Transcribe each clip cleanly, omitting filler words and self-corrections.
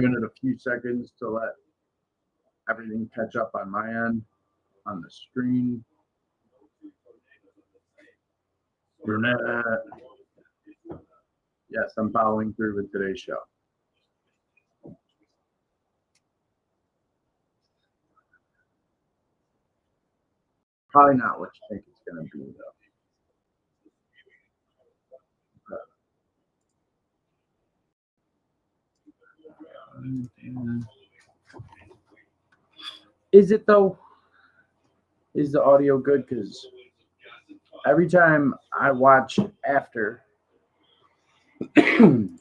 giving it a few seconds to let everything catch up on my end on the screen. Brunette. Yes, I'm following through with today's show. Probably not what you think it's going to be, though. Is it though? Is the audio good? Because every time I watch after, I'm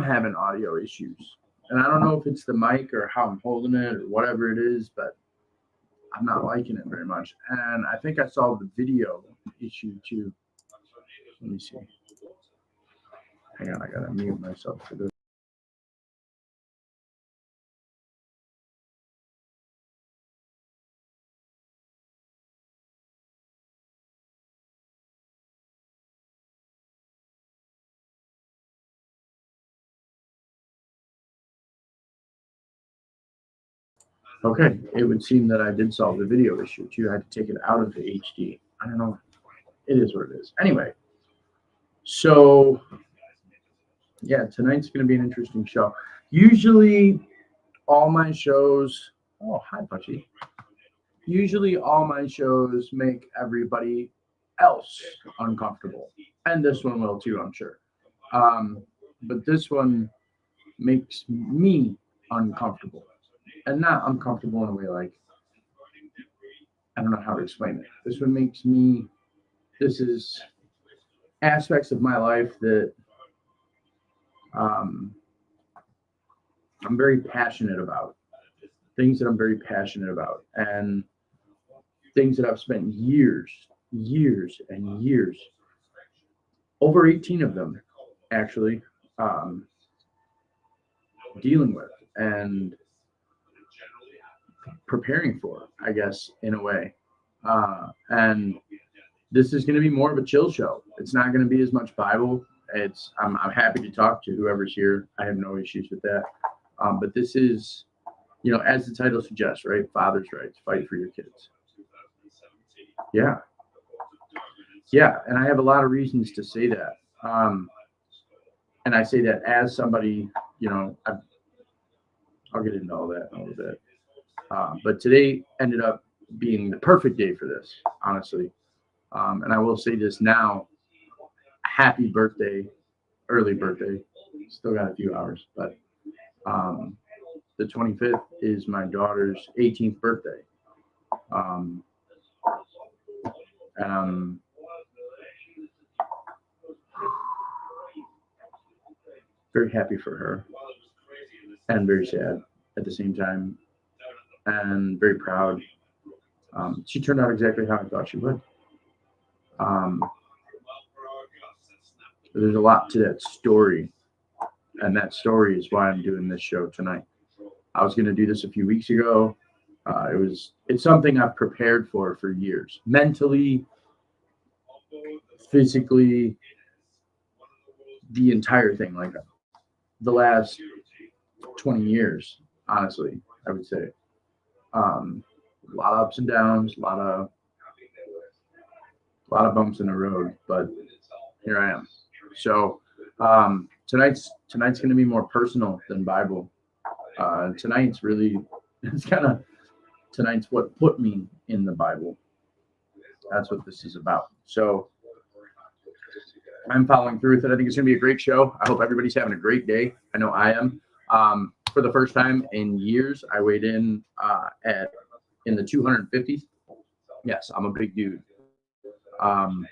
having audio issues. And I don't know if it's the mic or how I'm holding it or whatever it is, but I'm not liking it very much. And I think I solved the video issue too. Let me see. Hang on, I gotta mute myself for this. Okay, it would seem that I did solve the video issue too. I had to take it out of the HD. I don't know. It is what it is. Anyway, so yeah, tonight's going to be an interesting show. Usually all my shows, oh, hi, Punchy. Usually all my shows make everybody else uncomfortable. And this one will too, I'm sure. But this one makes me uncomfortable. And not uncomfortable in a way like, I don't know how to explain it. This one makes me, this is aspects of my life that I'm very passionate about. Things that I'm very passionate about. And things that I've spent years, over 18 of them actually, dealing with and preparing for, I guess, in a way. And this is going to be more of a chill show. It's not going to be as much Bible. I'm happy to talk to whoever's here. I have no issues with that. But this is, as the title suggests, right? Father's rights, fight for your kids. Yeah. Yeah. And I have a lot of reasons to say that. And I say that as somebody, I'll get into all that in a little bit. But today ended up being the perfect day for this, honestly. And I will say this now, happy birthday, early birthday. Still got a few hours, but the 25th is my daughter's 18th birthday. And I'm very happy for her and very sad at the same time and very proud. She turned out exactly how I thought she would. There's a lot to that story, and that story is why I'm doing this show tonight. I was going to do this a few weeks ago. It's something I've prepared for years, mentally, physically, the entire thing, like the last 20 years, honestly, I would say. A lot of ups and downs, a lot of bumps in the road, but here I am. So tonight's going to be more personal than Bible. Tonight's what put me in the Bible. That's what this is about. So I'm following through with it. I think it's going to be a great show. I hope everybody's having a great day. I know I am. For the first time in years, I weighed in in the 250s. Yes, I'm a big dude. And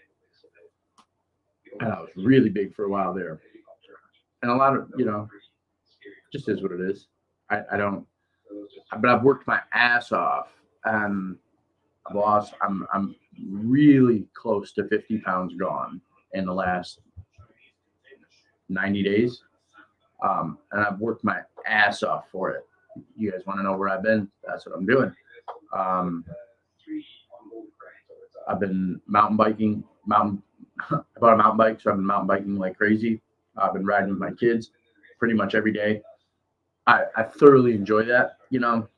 I was really big for a while there. And a lot of, just is what it is. But I've worked my ass off and I'm really close to 50 pounds gone in the last 90 days. And I've worked my ass off for it. You guys want to know where I've been? That's what I'm doing. I've been mountain biking, I bought a mountain bike, so I've been mountain biking like crazy. I've been riding with my kids, pretty much every day. I thoroughly enjoy that. You know,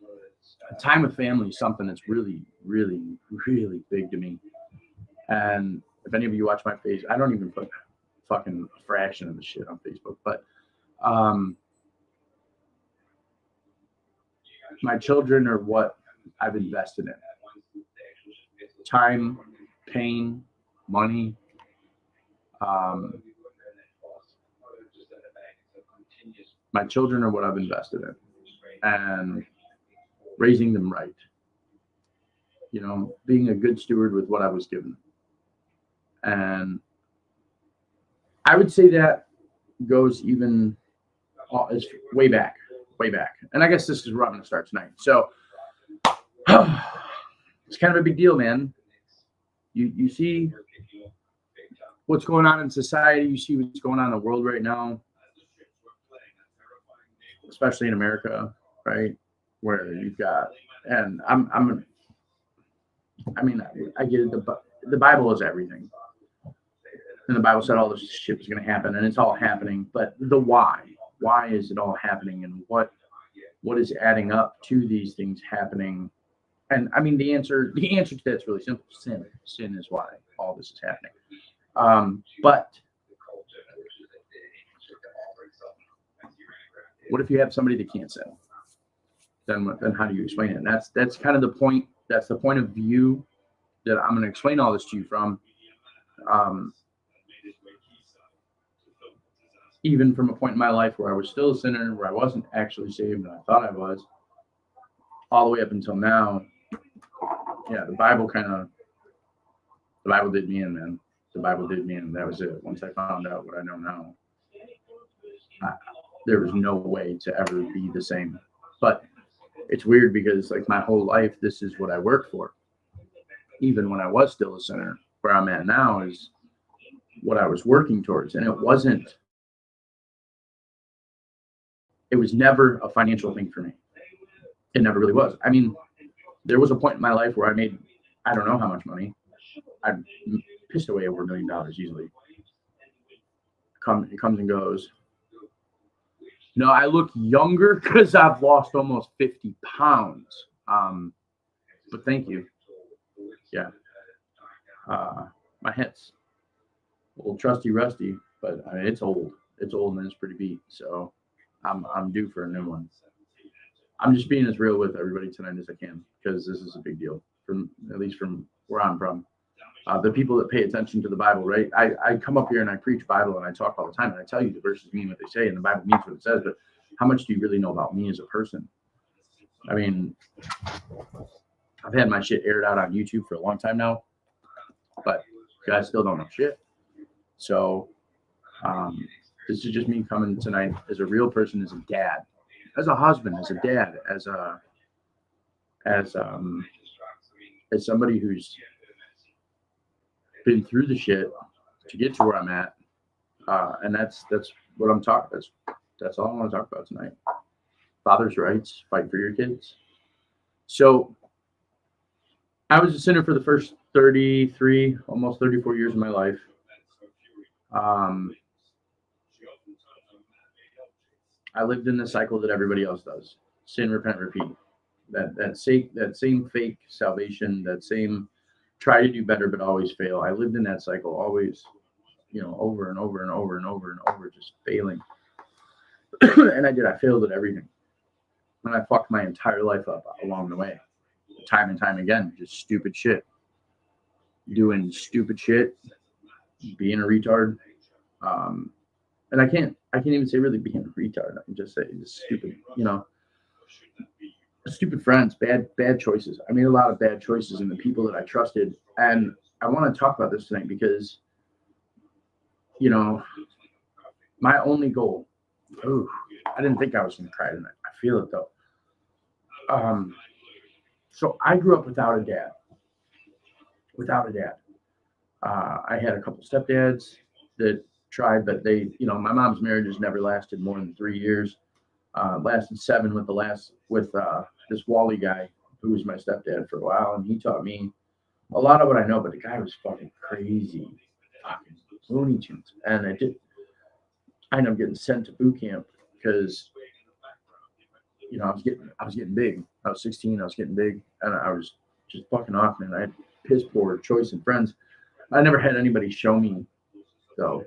time with family is something that's really, really, really big to me. And if any of you watch my page, I don't even put fucking a fraction of the shit on Facebook, but my children are what I've invested in. Time, pain, money. My children are what I've invested in, and raising them right. You know, being a good steward with what I was given. And I would say that goes even it's way back. And I guess this is where I'm going to start tonight. So it's kind of a big deal, man. You see what's going on in society. You see what's going on in the world right now, especially in America, right? Where you've got, and I get it. The Bible is everything. And the Bible said all this shit was going to happen, and it's all happening. But the why is it all happening, and what is adding up to these things happening? And I mean, the answer to that's really simple. Sin is why all this is happening. But what if you have somebody that can't sin? Then how do you explain it? And that's kind of the point. That's the point of view that I'm going to explain all this to you from. Even from a point in my life where I was still a sinner, where I wasn't actually saved, and I thought I was, all the way up until now. Yeah, the Bible did me in, man. The Bible did me in. That was it. Once I found out what I know now, there was no way to ever be the same. But it's weird because, like, my whole life, this is what I worked for. Even when I was still a sinner, where I'm at now is what I was working towards. And it was never a financial thing for me. It never really was. I mean, there was a point in my life where I made, I don't know how much money. I pissed away over $1 million easily. It comes and goes. No, I look younger because I've lost almost 50 pounds. But thank you. Yeah. My head's a little trusty rusty, but I mean, it's old. It's old and it's pretty beat. So I'm due for a new one. I'm just being as real with everybody tonight as I can, because this is a big deal, at least from where I'm from. The people that pay attention to the Bible, right? I come up here and I preach Bible and I talk all the time and I tell you the verses mean what they say and the Bible means what it says, but how much do you really know about me as a person? I mean, I've had my shit aired out on YouTube for a long time now, but you guys still don't know shit. So this is just me coming tonight as a real person, as a dad, as a husband, as a dad, as somebody who's been through the shit to get to where I'm at, and that's what I'm talking. That's all I want to talk about tonight. Father's rights, fight for your kids. So I was a sinner for the first 33, almost 34 years of my life. I lived in the cycle that everybody else does: sin, repent, repeat. That same fake salvation, that same try to do better but always fail. I lived in that cycle, always, over and over and over and over and over, just failing. And I failed at everything. And I fucked my entire life up along the way, time and time again. Just stupid shit, doing stupid shit, being a retard. And I can't even say really being a retard. I can just say just stupid, stupid friends, bad choices. I made a lot of bad choices in the people that I trusted. And I want to talk about this tonight because, my only goal, I didn't think I was going to cry tonight. I feel it though. So I grew up without a dad. I had a couple stepdads that tried, but they, my mom's marriages never lasted more than 3 years. Lasted 7 with this Wally guy who was my stepdad for a while, and he taught me a lot of what I know. But the guy was fucking crazy, fucking Looney Tunes, and I ended up getting sent to boot camp because, I was getting big. I was 16. I was getting big, and I was just fucking off, man. I had piss poor choice in friends. I never had anybody show me, though,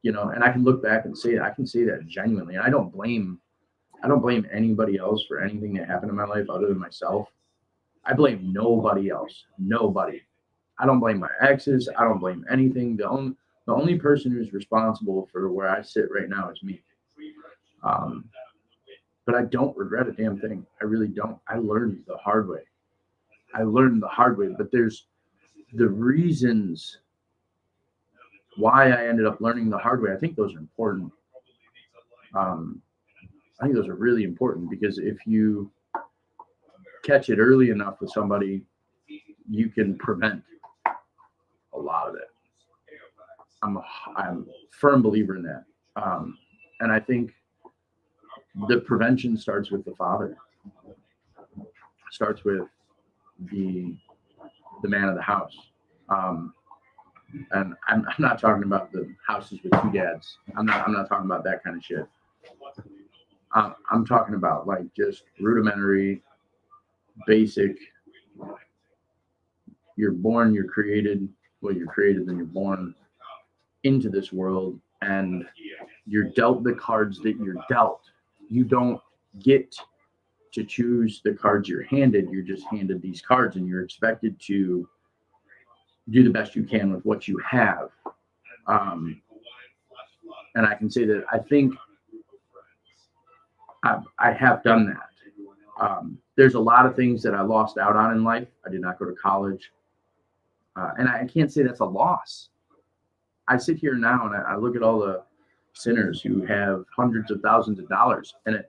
and I can look back and say, I can say that genuinely. And I don't blame anybody else for anything that happened in my life other than myself. I blame nobody else. Nobody. I don't blame my exes. I don't blame anything. The only person who's responsible for where I sit right now is me. But I don't regret a damn thing. I really don't. I learned the hard way. But there's the reasons why I ended up learning the hard way. I think those are important. I think those are really important, because if you catch it early enough with somebody, you can prevent a lot of it. I'm a firm believer in that. And I think the prevention starts with the father. Starts with the man of the house. And I'm not talking about the houses with two dads. I'm not talking about that kind of shit. I'm talking about like just rudimentary, basic. You're born, you're created. Well, you're created, then you're born into this world, and you're dealt the cards that you're dealt. You don't get to choose the cards you're handed. You're just handed these cards, and you're expected to do the best you can with what you have. And I can say that I think I have done that. There's a lot of things that I lost out on in life. I did not go to college. And I can't say that's a loss. I sit here now and I look at all the sinners who have hundreds of thousands of dollars, and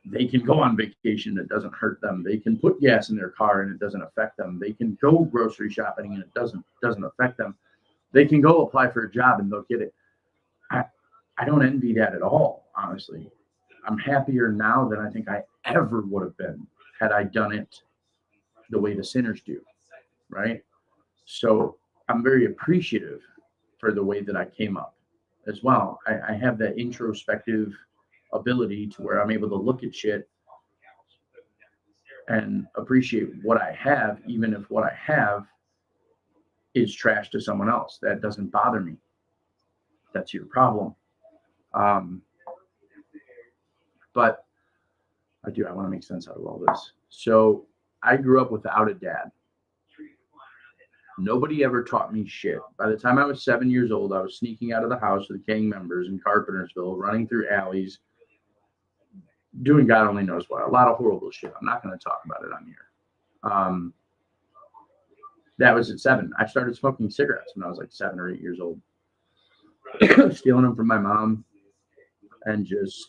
they can go on vacation. It doesn't hurt them. They can put gas in their car and it doesn't affect them. They can go grocery shopping and it doesn't affect them. They can go apply for a job and they'll get it. I don't envy that at all, honestly. I'm happier now than I think I ever would have been had I done it the way the sinners do, right? So I'm very appreciative for the way that I came up as well. I have that introspective ability to where I'm able to look at shit and appreciate what I have, even if what I have is trash to someone else. That doesn't bother me. That's your problem. But I want to make sense out of all this. So I grew up without a dad. Nobody ever taught me shit. By the time I was 7 years old, I was sneaking out of the house with gang members in Carpentersville, running through alleys, doing God only knows what. A lot of horrible shit. I'm not going to talk about it on here. That was at 7. I started smoking cigarettes when I was like 7 or 8 years old. Stealing them from my mom. And just,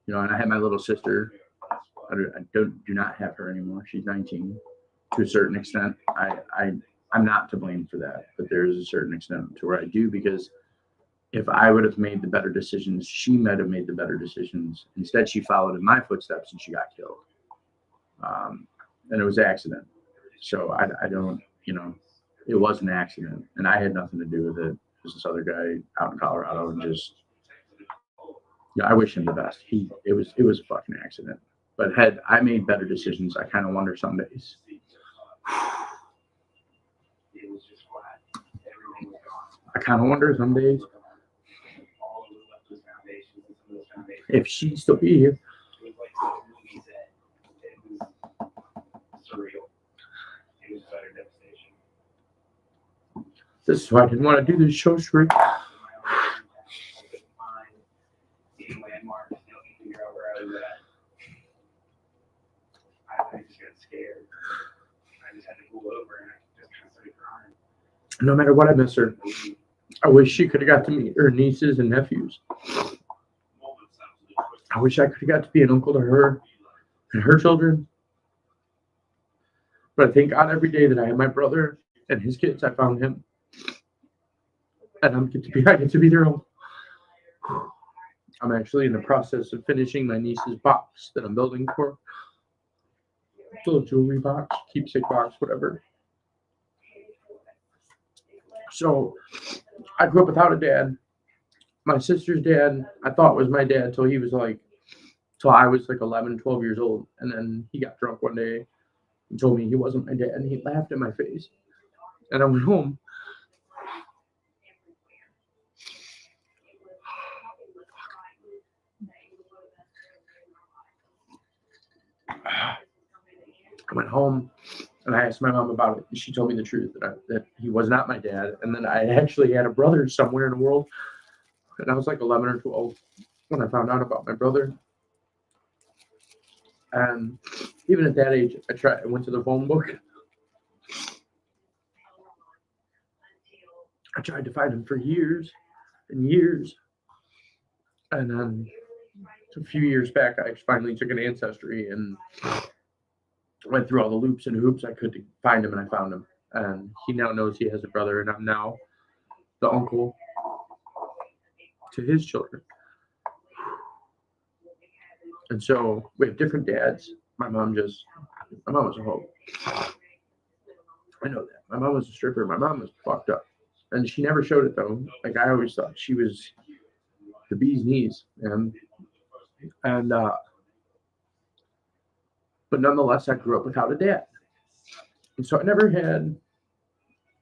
and I had my little sister. I do not have her anymore. She's 19. To a certain extent, I'm not to blame for that, but there is a certain extent to where I do, because if I would have made the better decisions, she might have made the better decisions. Instead, she followed in my footsteps and she got killed. And it was an accident. So I don't, it was an accident, and I had nothing to do with it. There's this other guy out in Colorado, and just, I wish him the best. It was a fucking accident. But had I made better decisions, I kind of wonder some days. I kind of wonder some days if she'd still be here. This is why I didn't want to do this show straight. No matter what, I miss her. I wish she could have got to meet her nieces and nephews. I wish I could have got to be an uncle to her and her children. But I thank God every day that I have my brother and his kids. I found him, and I get to be their uncle. I'm actually in the process of finishing my niece's box that I'm building for her. Little jewelry box, keepsake box, whatever. So I grew up without a dad. my sister's dad, I thought was my dad till I was like 11, 12 years old. And then he got drunk one day and told me he wasn't my dad. And he laughed in my face. And I went home. I went home and I asked my mom about it. And she told me the truth, that he was not my dad. And then I actually had a brother somewhere in the world. And I was like 11 or 12 when I found out about my brother. And even at that age, I went to the phone book. I tried to find him for years and years. And then a few years back, I finally took an ancestry and went through all the loops and hoops I could to find him, and I found him. And he now knows he has a brother, and I'm now the uncle to his children. And so we have different dads. My mom was a hoe. I know that. My mom was a stripper. My mom was fucked up. And she never showed it, though. Like, I always thought she was the bee's knees, man. And, but nonetheless, I grew up without a dad. And so I never had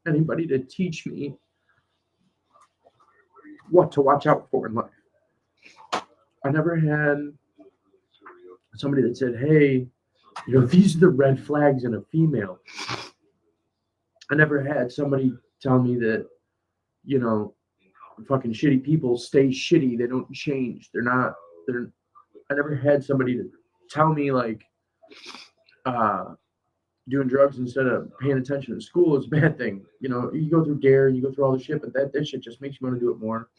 anybody to teach me what to watch out for in life. I never had somebody that said, hey, these are the red flags in a female. I never had somebody tell me that, fucking shitty people stay shitty. They don't change. I never had somebody to tell me, like, doing drugs instead of paying attention in school is a bad thing. You go through DARE and you go through all the shit, but that shit just makes you want to do it more.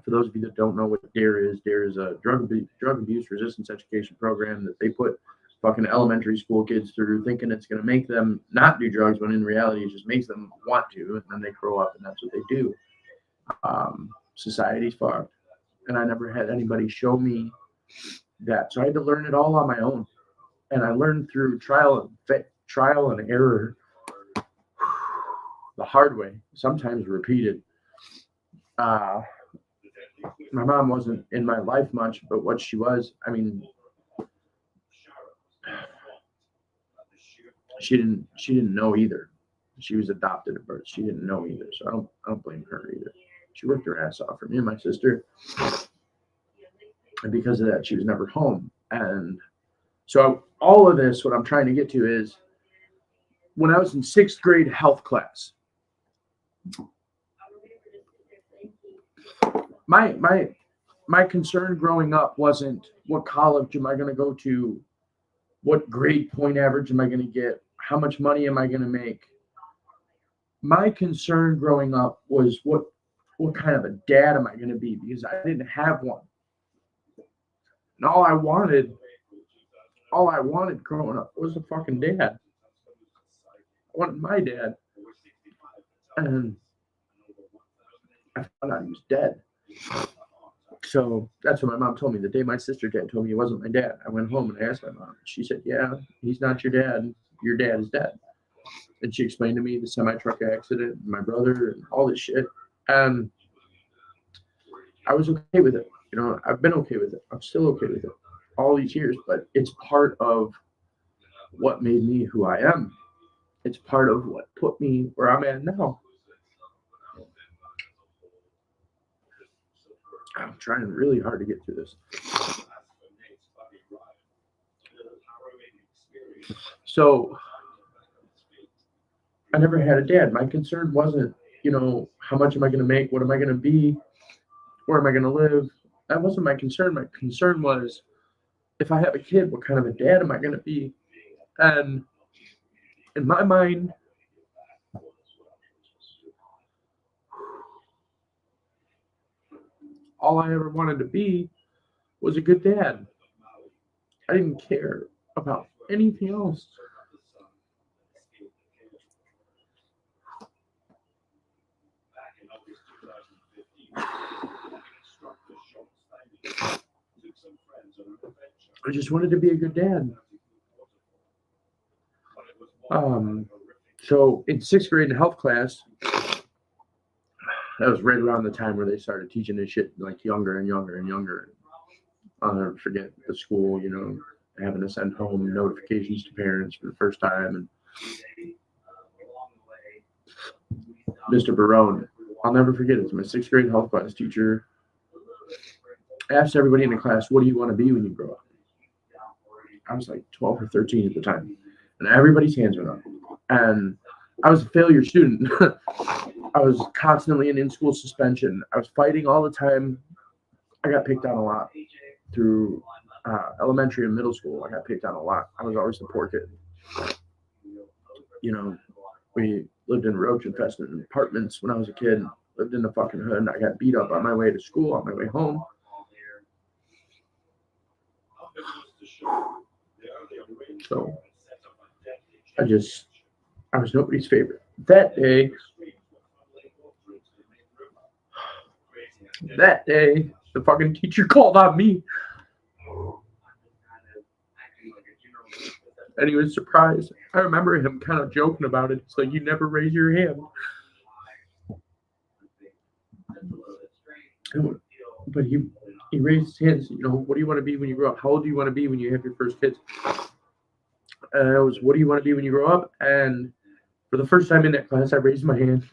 For those of you that don't know what DARE is a drug abuse resistance education program that they put fucking elementary school kids through, thinking it's going to make them not do drugs, when in reality it just makes them want to, and then they grow up and that's what they do. Society's fucked. And I never had anybody show me that. So I had to learn it all on my own. And I learned through trial and error, the hard way, sometimes repeated. My mom wasn't in my life much, but what she was, she didn't know either. She was adopted at birth. She didn't know either. So I don't blame her either. She worked her ass off for me and my sister. And because of that, she was never home. And so all of this, what I'm trying to get to is, when I was in 6th grade health class, my concern growing up wasn't what college am I going to go to, what grade point average am I going to get, how much money am I going to make. My concern growing up was what kind of a dad am I going to be, because I didn't have one. And all I wanted growing up was a fucking dad. I wanted my dad. And I found out he was dead. So that's what my mom told me. The day my sister dad told me he wasn't my dad, I went home and I asked my mom. She said, yeah, he's not your dad. Your dad is dead. And she explained to me the semi-truck accident, and my brother, and all this shit. And I was okay with it. I've been okay with it. I'm still okay with it all these years, but it's part of what made me who I am. It's part of what put me where I'm at now. I'm trying really hard to get through this. So I never had a dad. My concern wasn't, how much am I going to make? What am I going to be? Where am I going to live? That wasn't my concern. My concern was, if I have a kid, what kind of a dad am I going to be? And in my mind, all I ever wanted to be was a good dad. I didn't care about anything else. I just wanted to be a good dad. So in 6th grade in health class, That was right around the time where they started teaching this shit like younger and younger and younger. I'll never forget the school, having to send home notifications to parents for the first time. And Mr. Barone, I'll never forget it. It's my 6th grade health class teacher. Asked everybody in the class, what do you want to be when you grow up? I was like 12 or 13 at the time. And everybody's hands went up. And I was a failure student. I was constantly in school suspension. I was fighting all the time. I got picked on a lot through elementary and middle school. I got picked on a lot. I was always the poor kid. We lived in roach-infested apartments when I was a kid. Lived in the fucking hood. I got beat up on my way to school, on my way home. So I was nobody's favorite. That day, the fucking teacher called on me. And he was surprised. I remember him kind of joking about it. It's like, you never raise your hand. But he raised his hands, what do you want to be when you grow up? How old do you want to be when you have your first kids? And I was, what do you want to be when you grow up? And for the first time in that class, I raised my hand.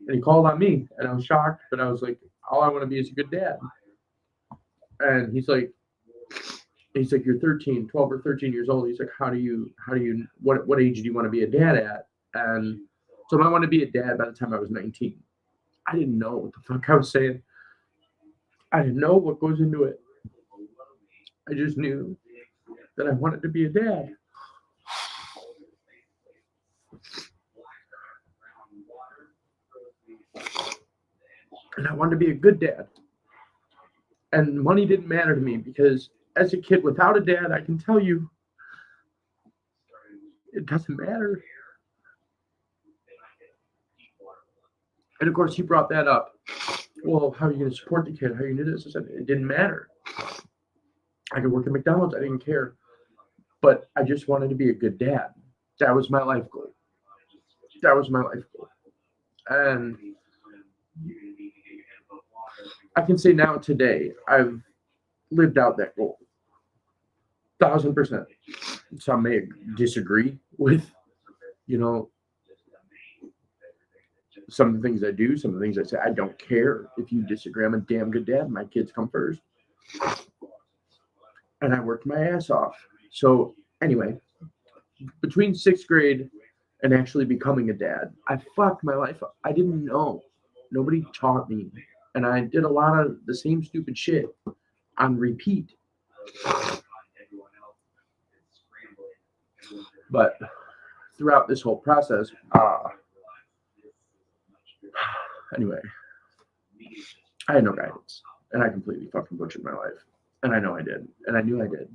And he called on me. And I was shocked. But I was like, all I want to be is a good dad. And he's like, you're 13, 12 or 13 years old. He's like, what age do you want to be a dad at? And so I wanted to be a dad by the time I was 19. I didn't know what the fuck I was saying. I didn't know what goes into it. I just knew that I wanted to be a dad. And I wanted to be a good dad. And money didn't matter to me because as a kid without a dad, I can tell you, it doesn't matter. And of course, he brought that up. Well, how are you going to support the kid? How are you going to do this? I said, it didn't matter. I could work at McDonald's. I didn't care. But I just wanted to be a good dad. That was my life goal. And I can say now today, I've lived out that goal. 1,000%. Some may disagree with, some of the things I do, some of the things I say. I don't care if you disagree. I'm a damn good dad. My kids come first. And I worked my ass off. So anyway, between 6th grade and actually becoming a dad, I fucked my life up. I didn't know. Nobody taught me. And I did a lot of the same stupid shit on repeat. But throughout this whole process, anyway, I had no guidance. And I completely fucking butchered my life. And I know I did. And I knew I did.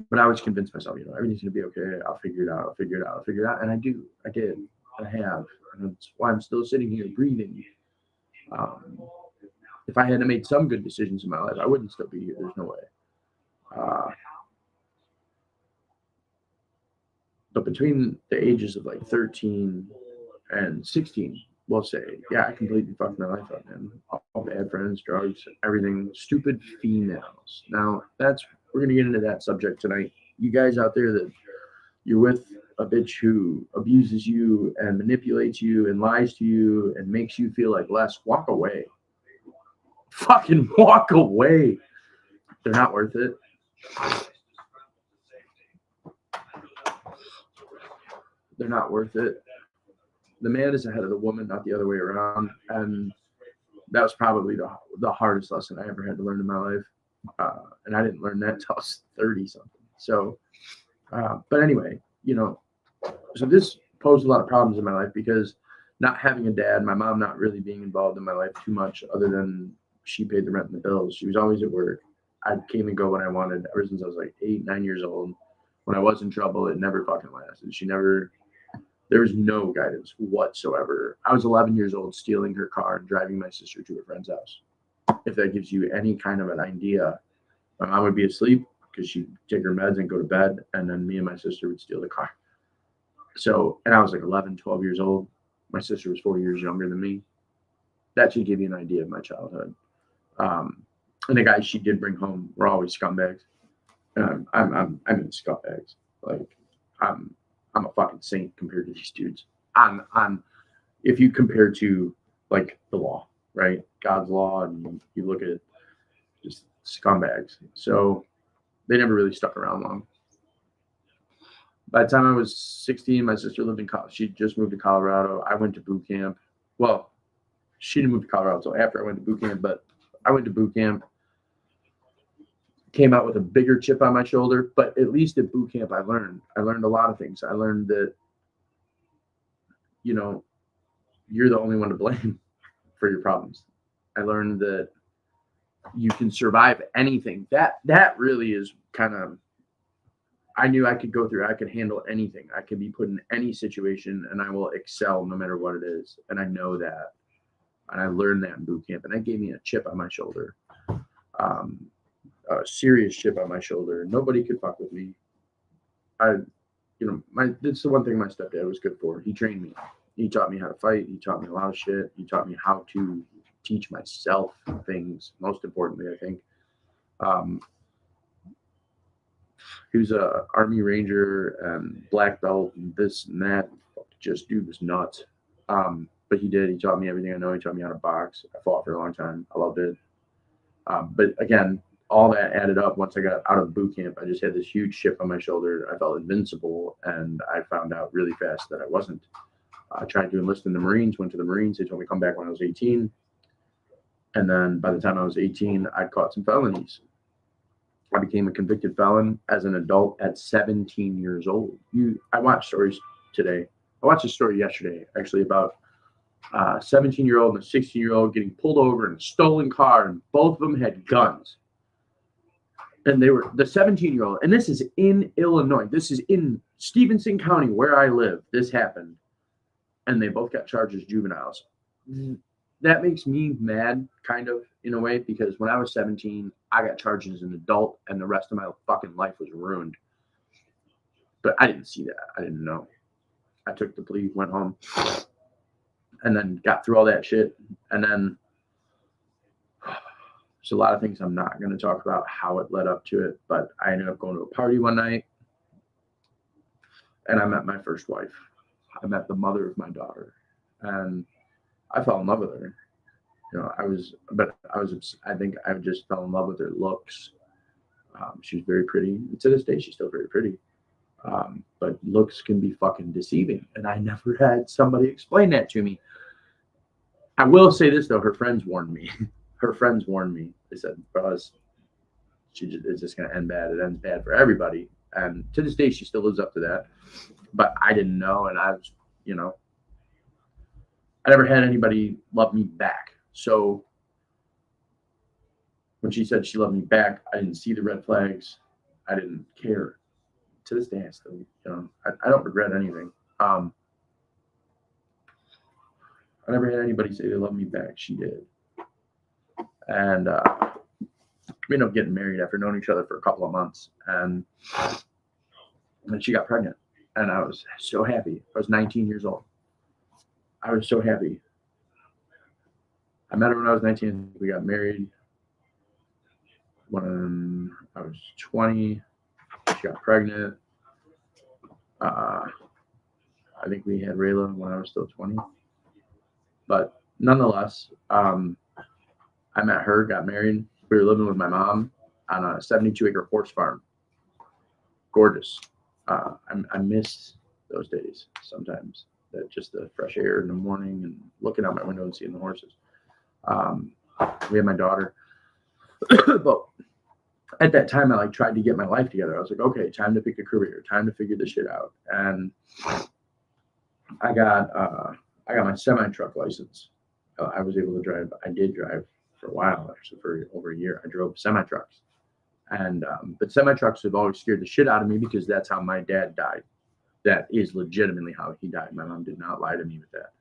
But I always convinced myself, everything's going to be okay. I'll figure it out. And I do. I did. I have. And that's why I'm still sitting here breathing. If I hadn't made some good decisions in my life, I wouldn't still be here. There's no way. But between the ages of like 13 and 16, we'll say, yeah, I completely fucked my life up, man. All bad friends, drugs, everything, stupid females. Now, we're going to get into that subject tonight. You guys out there that you're with a bitch who abuses you and manipulates you and lies to you and makes you feel like less, walk away. Fucking walk away. They're not worth it. They're not worth it. The man is ahead of the woman, not the other way around. And that was probably the hardest lesson I ever had to learn in my life. And I didn't learn that until I was 30-something. So, but anyway, so this posed a lot of problems in my life because not having a dad, my mom not really being involved in my life too much other than she paid the rent and the bills. She was always at work. I came and go when I wanted ever since I was like 8, 9 years old. When I was in trouble, it never fucking lasted. There was no guidance whatsoever. I was 11 years old stealing her car and driving my sister to her friend's house. If that gives you any kind of an idea, my mom would be asleep because she'd take her meds and go to bed. And then me and my sister would steal the car. So, and I was like 11, 12 years old. My sister was 4 years younger than me. That should give you an idea of my childhood. And the guys she did bring home were always scumbags. I mean scumbags. Like I'm a fucking saint compared to these dudes. If you compare to like the law, right? God's law, and you look at just scumbags. So they never really stuck around long. By the time I was 16, my sister lived in college. She just moved to Colorado. I went to boot camp. Well, she didn't move to Colorado until after I went to boot camp, but I went to boot camp, came out with a bigger chip on my shoulder. But at least at boot camp, I learned a lot of things. I learned that, you know, you're the only one to blame for your problems. I learned that you can survive anything. That really is kind of, I knew I could go through, I could handle anything. I could be put in any situation and I will excel no matter what it is. And I know that. And I learned that in boot camp. And that gave me a chip on my shoulder. A serious chip on my shoulder. Nobody could fuck with me. That's the one thing my stepdad was good for. He trained me. He taught me how to fight. He taught me a lot of shit. He taught me how to teach myself things. Most importantly, I think. He was a Army Ranger and black belt and this and that. Just dude was nuts. But he taught me everything I know. He taught me how to box. I fought for a long time. I loved it. But again, all that added up. Once I got out of boot camp, I just had this huge chip on my shoulder. I felt invincible, and I found out really fast that I wasn't. I tried to enlist in the Marines, went to the Marines. They told me to come back when I was 18. And then by the time I was 18, I'd caught some felonies. I became a convicted felon as an adult at 17 years old. I watched stories today. I watched a story yesterday, actually, about a 17-year-old and a 16-year-old getting pulled over in a stolen car, and both of them had guns. And they were the 17-year-old, and this is in Illinois. This is in Stevenson County, where I live. This happened, and they both got charged as juveniles. That makes me mad, kind of, in a way, because when I was 17, I got charged as an adult, and the rest of my fucking life was ruined. But I didn't see that. I didn't know. I took the plea, went home, and then got through all that shit. And then there's a lot of things I'm not going to talk about how it led up to it, but I ended up going to a party one night, and I met my first wife. I met the mother of my daughter, and I fell in love with her. I think I just fell in love with her looks. She was very pretty. And to this day, she's still very pretty. But looks can be fucking deceiving. And I never had somebody explain that to me. I will say this, though. Her friends warned me. They said, "Bros, it's just going to end bad. It ends bad for everybody." And to this day, she still lives up to that. But I didn't know. And I was, I never had anybody love me back. So when she said she loved me back, I didn't see the red flags. I didn't care. To this day, I still, I don't regret anything. I never had anybody say they love me back. She did. And we ended up getting married after knowing each other for a couple of months. And then she got pregnant. And I was so happy. I was 19 years old. I was so happy. I met her when I was 19. We got married when I was 20. She got pregnant. I think we had Rayla when I was still 20. But nonetheless, I met her, got married. We were living with my mom on a 72-acre horse farm. Gorgeous. I miss those days sometimes. That just the fresh air in the morning and looking out my window and seeing the horses. We had my daughter. But at that time, I tried to get my life together. I was like, okay, time to pick a career, time to figure this shit out. And I got my semi-truck license. I was able to drive. I did drive for a while, actually, for over a year. I drove semi-trucks. And but semi-trucks have always scared the shit out of me because that's how my dad died. That is legitimately how he died. My mom did not lie to me with that.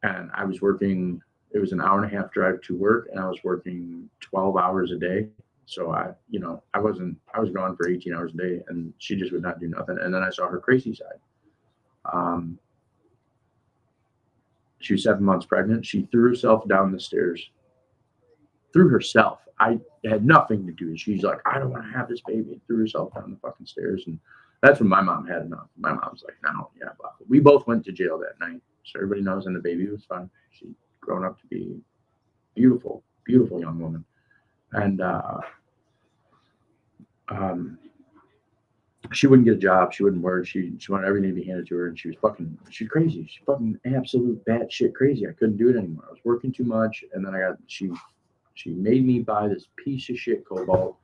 And I was working, it was an hour and a half drive to work, and I was working 12 hours a day. So I was gone for 18 hours a day, and she just would not do nothing. And then I saw her crazy side. She was 7 months pregnant. She threw herself down the stairs. Threw herself. I had nothing to do. She's like, I don't want to have this baby. And threw herself down the fucking stairs. And that's when my mom had enough. My mom's like, no, yeah, blah. We both went to jail that night. So everybody knows, and the baby was fine. She'd grown up to be beautiful, beautiful young woman. And she wouldn't get a job. She wouldn't work. She wanted everything to be handed to her. And she's crazy. She's fucking absolute batshit crazy. I couldn't do it anymore. I was working too much. And then she made me buy this piece of shit Cobalt.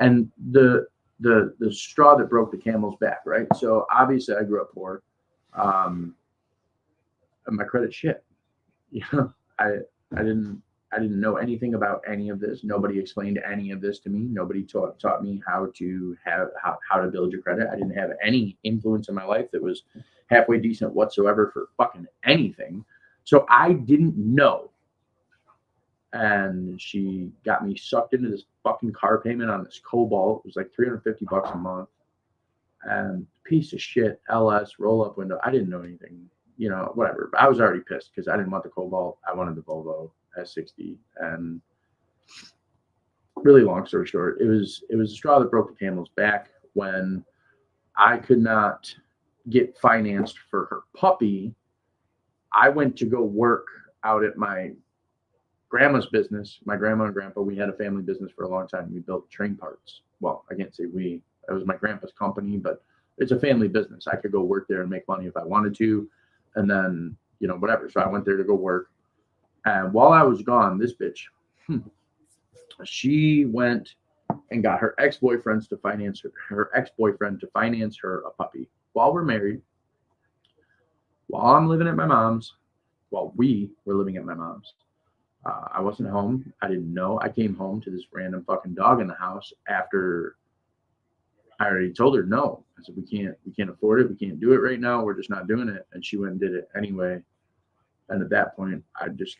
And the straw that broke the camel's back, right? So obviously I grew up poor. And my credit shit. You know, I didn't know anything about any of this. Nobody explained any of this to me. Nobody taught me how to build your credit. I didn't have any influence in my life that was halfway decent whatsoever for fucking anything. So I didn't know. And she got me sucked into this fucking car payment on this Cobalt. It was like $350 a month. And piece of shit LS roll up window. I didn't know anything, you know, whatever. But I was already pissed because I didn't want the Cobalt. I wanted the Volvo S60. And really long story short, it was a straw that broke the camel's back when I could not get financed for her puppy. I went to go work out at my grandma's business. My grandma and grandpa, we had a family business for a long time. We built train parts. Well, I can't say we. It was my grandpa's company, but it's a family business. I could go work there and make money if I wanted to, and then, you know, whatever. So I went there to go work. And while I was gone, this bitch, she went and got her ex-boyfriend to finance her a puppy while we're married, while I'm living at my mom's, while we were living at my mom's. I wasn't home. I didn't know. I came home to this random fucking dog in the house after I already told her no. I said, we can't afford it. We can't do it right now. We're just not doing it. And she went and did it anyway. And at that point, I was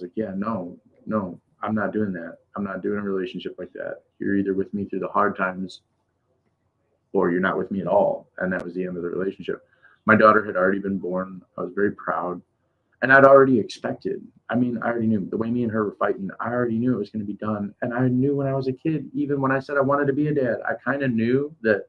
like, yeah, no, I'm not doing that. I'm not doing a relationship like that. You're either with me through the hard times or you're not with me at all. And that was the end of the relationship. My daughter had already been born. I was very proud. And I'd already expected. I mean, I already knew the way me and her were fighting. I already knew it was going to be done. And I knew when I was a kid, even when I said I wanted to be a dad, I kind of knew that,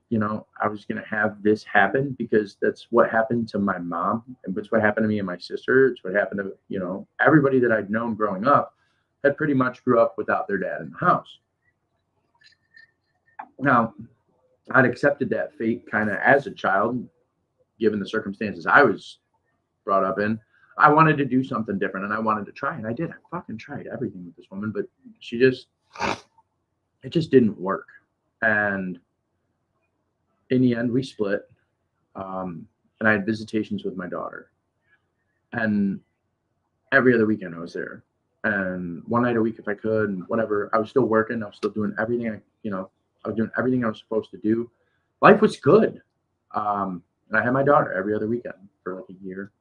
you know, I was going to have this happen because that's what happened to my mom. And it's what happened to me and my sister. It's what happened to, you know, everybody that I'd known growing up had pretty much grew up without their dad in the house. Now, I'd accepted that fate kind of as a child, given the circumstances I was brought up in. I wanted to do something different and I wanted to try, and I did. I fucking tried everything with this woman, but it just didn't work. And in the end, we split. And I had visitations with my daughter, and every other weekend I was there, and one night a week if I could, and whatever. I was still working. I was still doing everything I was doing everything I was supposed to do. Life was good. And I had my daughter every other weekend for like a year.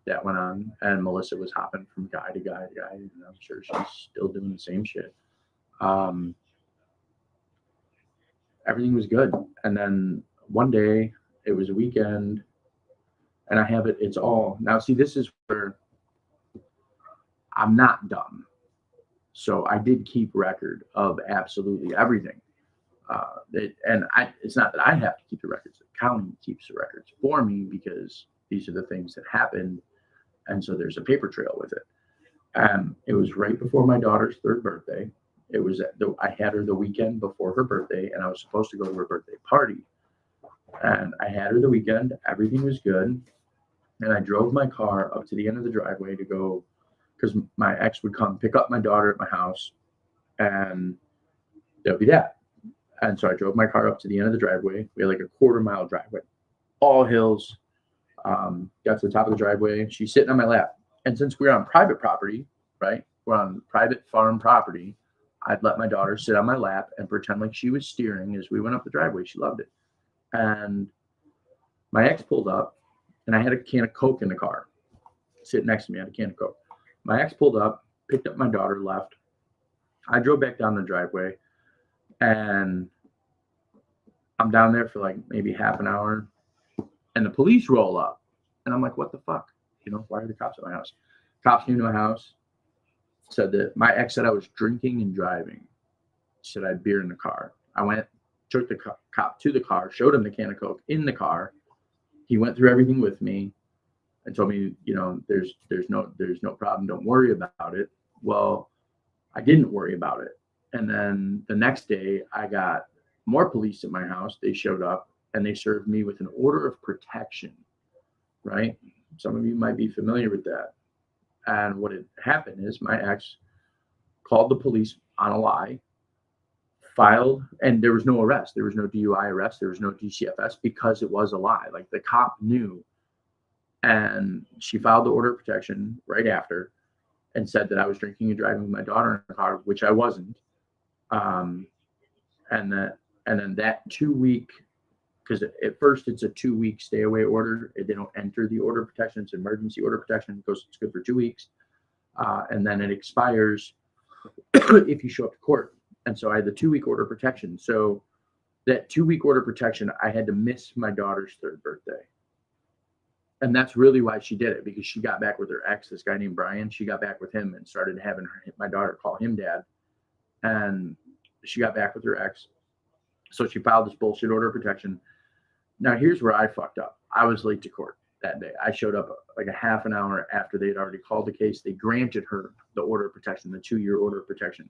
That went on, and Melissa was hopping from guy to guy to guy, and I'm sure she's still doing the same shit. Everything was good, and then one day it was a weekend, and I have it. It's all now. See, this is where I'm not dumb, so I did keep record of absolutely everything. It's not that I have to keep the records. The county keeps the records for me because these are the things that happened. And so there's a paper trail with it. It was right before my daughter's 3rd birthday. It was I had her the weekend before her birthday, and I was supposed to go to her birthday party. And I had her the weekend. Everything was good. And I drove my car up to the end of the driveway to go, because my ex would come pick up my daughter at my house, and that'll be that. And so I drove my car up to the end of the driveway. We had like a 1/4-mile driveway, all hills. Got to the top of the driveway. She's sitting on my lap. And since we're on private property, right? We're on private farm property. I'd let my daughter sit on my lap and pretend like she was steering as we went up the driveway. She loved it. And my ex pulled up, and I had a can of Coke in the car. Sitting next to me, I had a can of Coke. My ex pulled up, picked up my daughter, left. I drove back down the driveway, and I'm down there for like maybe half an hour. And the police roll up, And I'm like, what the fuck? You know, why are the cops at my house? Cops came to my house, said that my ex said I was drinking and driving. Said I had beer in the car. I went, took the cop to the car, showed him the can of Coke in the car. He went through everything with me and told me, you know, there's no problem. Don't worry about it. Well, I didn't worry about it. And then the next day I got more police at my house. They showed up and they served me with an order of protection, right? Some of you might be familiar with that. And what had happened is my ex called the police on a lie, filed, and there was no arrest. There was no DUI arrest. There was no DCFS because it was a lie. Like the cop knew. And she filed the order of protection right after and said that I was drinking and driving with my daughter in the car, which I wasn't. And then that 2 week, because at first it's a 2 week stay away order. They don't enter the order of protection. It's emergency order of protection. It's good for 2 weeks. And then it expires if you show up to court. And so I had the 2 week order of protection. So that 2 week order of protection, I had to miss my daughter's 3rd birthday. And that's really why she did it, because she got back with her ex, this guy named Brian. She got back with him and started having my daughter call him dad. And she got back with her ex. So she filed this bullshit order of protection. Now, here's where I fucked up. I was late to court that day. I showed up like a half an hour after they had already called the case. They granted her the order of protection, the 2-year order of protection.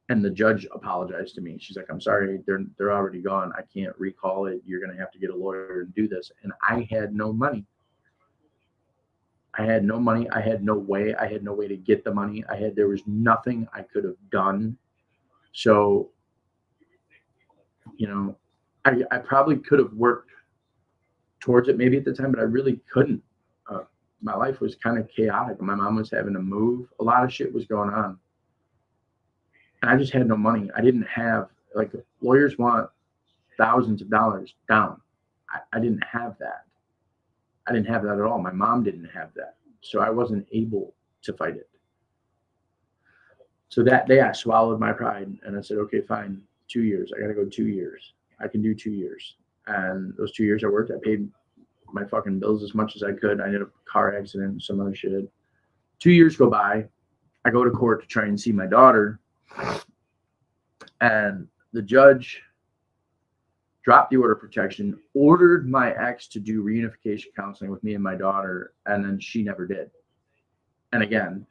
And the judge apologized to me. She's like, I'm sorry, they're already gone. I can't recall it. You're going to have to get a lawyer and do this. And I had no money. I had no money. I had no way. I had no way to get the money. There was nothing I could have done. So, you know, I probably could have worked towards it maybe at the time, but I really couldn't. My life was kind of chaotic. My mom was having to move. A lot of shit was going on. And I just had no money. I didn't have, like, lawyers want thousands of dollars down. I didn't have that. I didn't have that at all. My mom didn't have that. So I wasn't able to fight it. So that day I swallowed my pride and I said, okay, fine, 2 years. I got to go 2 years. I can do 2 years. And those 2 years I worked, I paid my fucking bills as much as I could. I ended up a car accident and some other shit. 2 years go by. I go to court to try and see my daughter. And the judge dropped the order of protection, ordered my ex to do reunification counseling with me and my daughter, and then she never did. And again,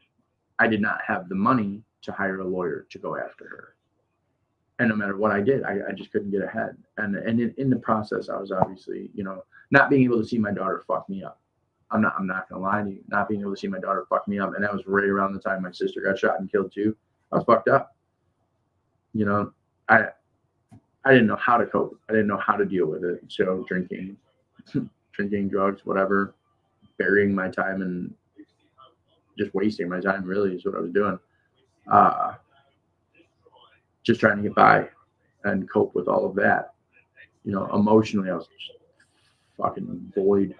I did not have the money to hire a lawyer to go after her. And no matter what I did, I just couldn't get ahead. And in the process, I was obviously, you know, not being able to see my daughter fuck me up. I'm not gonna lie to you. Not being able to see my daughter fuck me up, and that was right around the time my sister got shot and killed too. I was fucked up. You know, I didn't know how to cope. I didn't know how to deal with it. So drinking, drugs, whatever, burying my time and just wasting my time really is what I was doing. Just trying to get by and cope with all of that. You know, emotionally, I was just fucking void.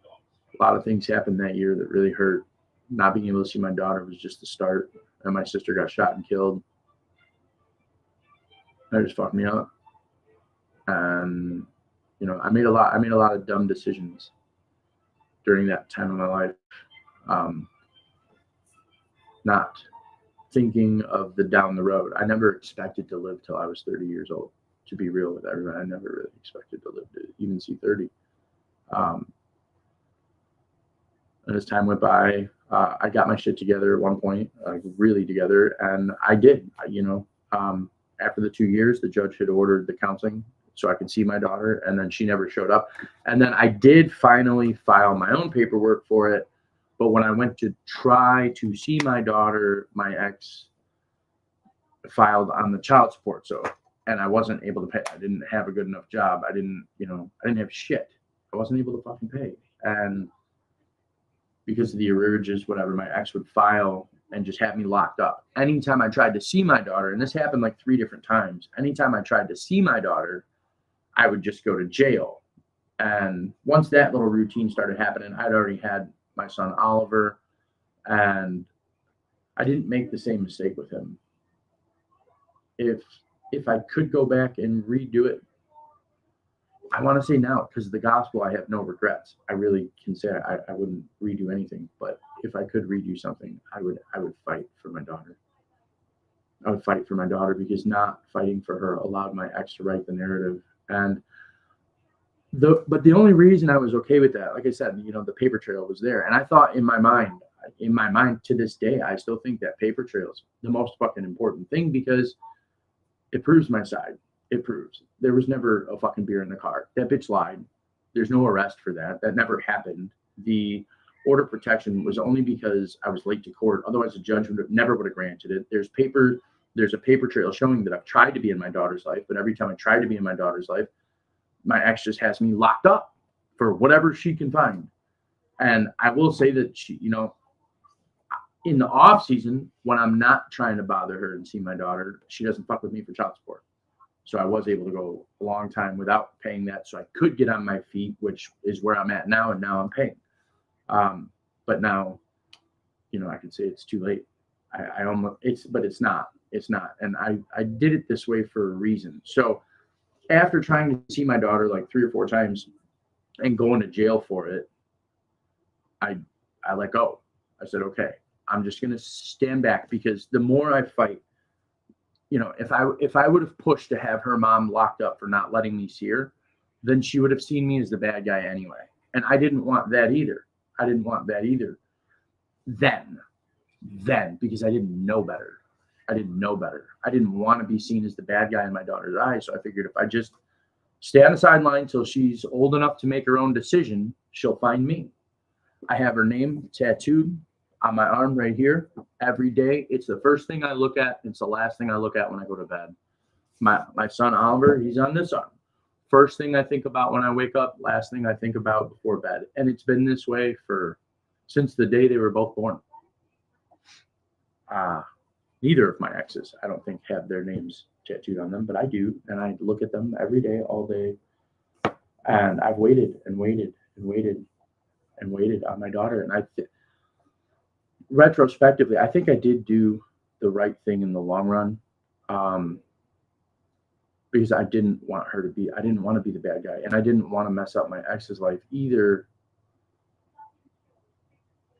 A lot of things happened that year that really hurt. Not being able to see my daughter was just the start. And my sister got shot and killed. That just fucked me up. And, you know, I made a lot of dumb decisions during that time of my life. Not thinking of the down the road. I never expected to live till I was 30 years old, to be real with everyone. I never really expected to live to even see 30. And as time went by, I got my shit together at one point, really together. And I did, you know, after the 2 years, the judge had ordered the counseling so I could see my daughter, and then she never showed up. And then I did finally file my own paperwork for it. But when I went to try to see my daughter, my ex filed on the child support. So, and I wasn't able to pay. I didn't have a good enough job. I didn't have shit. I wasn't able to fucking pay. And because of the arrearages, whatever, my ex would file and just have me locked up. Anytime I tried to see my daughter, and this happened like 3 different times, anytime I tried to see my daughter, I would just go to jail. And once that little routine started happening, I'd already had my son Oliver, and I didn't make the same mistake with him. If I could go back and redo it, I want to say now, because of the gospel, I have no regrets. I really can say I wouldn't redo anything, but if I could redo something, I would fight for my daughter. I would fight for my daughter, because not fighting for her allowed my ex to write the narrative. And but the only reason I was okay with that, like I said, the paper trail was there. And I thought in my mind to this day, I still think that paper trail is the most fucking important thing, because it proves my side. It proves there was never a fucking beer in the car. That bitch lied. There's no arrest for that. That never happened. The order of protection was only because I was late to court. Otherwise, the judge never would have granted it. There's a paper trail showing that I've tried to be in my daughter's life, but every time I tried to be in my daughter's life, my ex just has me locked up for whatever she can find. And I will say that she, in the off season, when I'm not trying to bother her and see my daughter, she doesn't fuck with me for child support. So I was able to go a long time without paying that, so I could get on my feet, which is where I'm at now, and now I'm paying. But now, I could say it's too late. But it's not. It's not. And I did it this way for a reason. So after trying to see my daughter like 3 or 4 times and going to jail for it, I let go. I said, okay, I'm just going to stand back, because the more I fight, if I would have pushed to have her mom locked up for not letting me see her, then she would have seen me as the bad guy anyway. And I didn't want that either. Then, because I didn't know better. I didn't want to be seen as the bad guy in my daughter's eyes. So I figured if I just stay on the sideline till she's old enough to make her own decision, she'll find me. I have her name tattooed on my arm right here every day. It's the first thing I look at. It's the last thing I look at when I go to bed. My son Oliver, he's on this arm. First thing I think about when I wake up, last thing I think about before bed. And it's been this way since the day they were both born. Neither of my exes, I don't think, have their names tattooed on them, but I do. And I look at them every day, all day. And I've waited and waited and waited and waited on my daughter. And retrospectively, I think I did do the right thing in the long run, because I didn't want to be the bad guy, and I didn't want to mess up my ex's life either,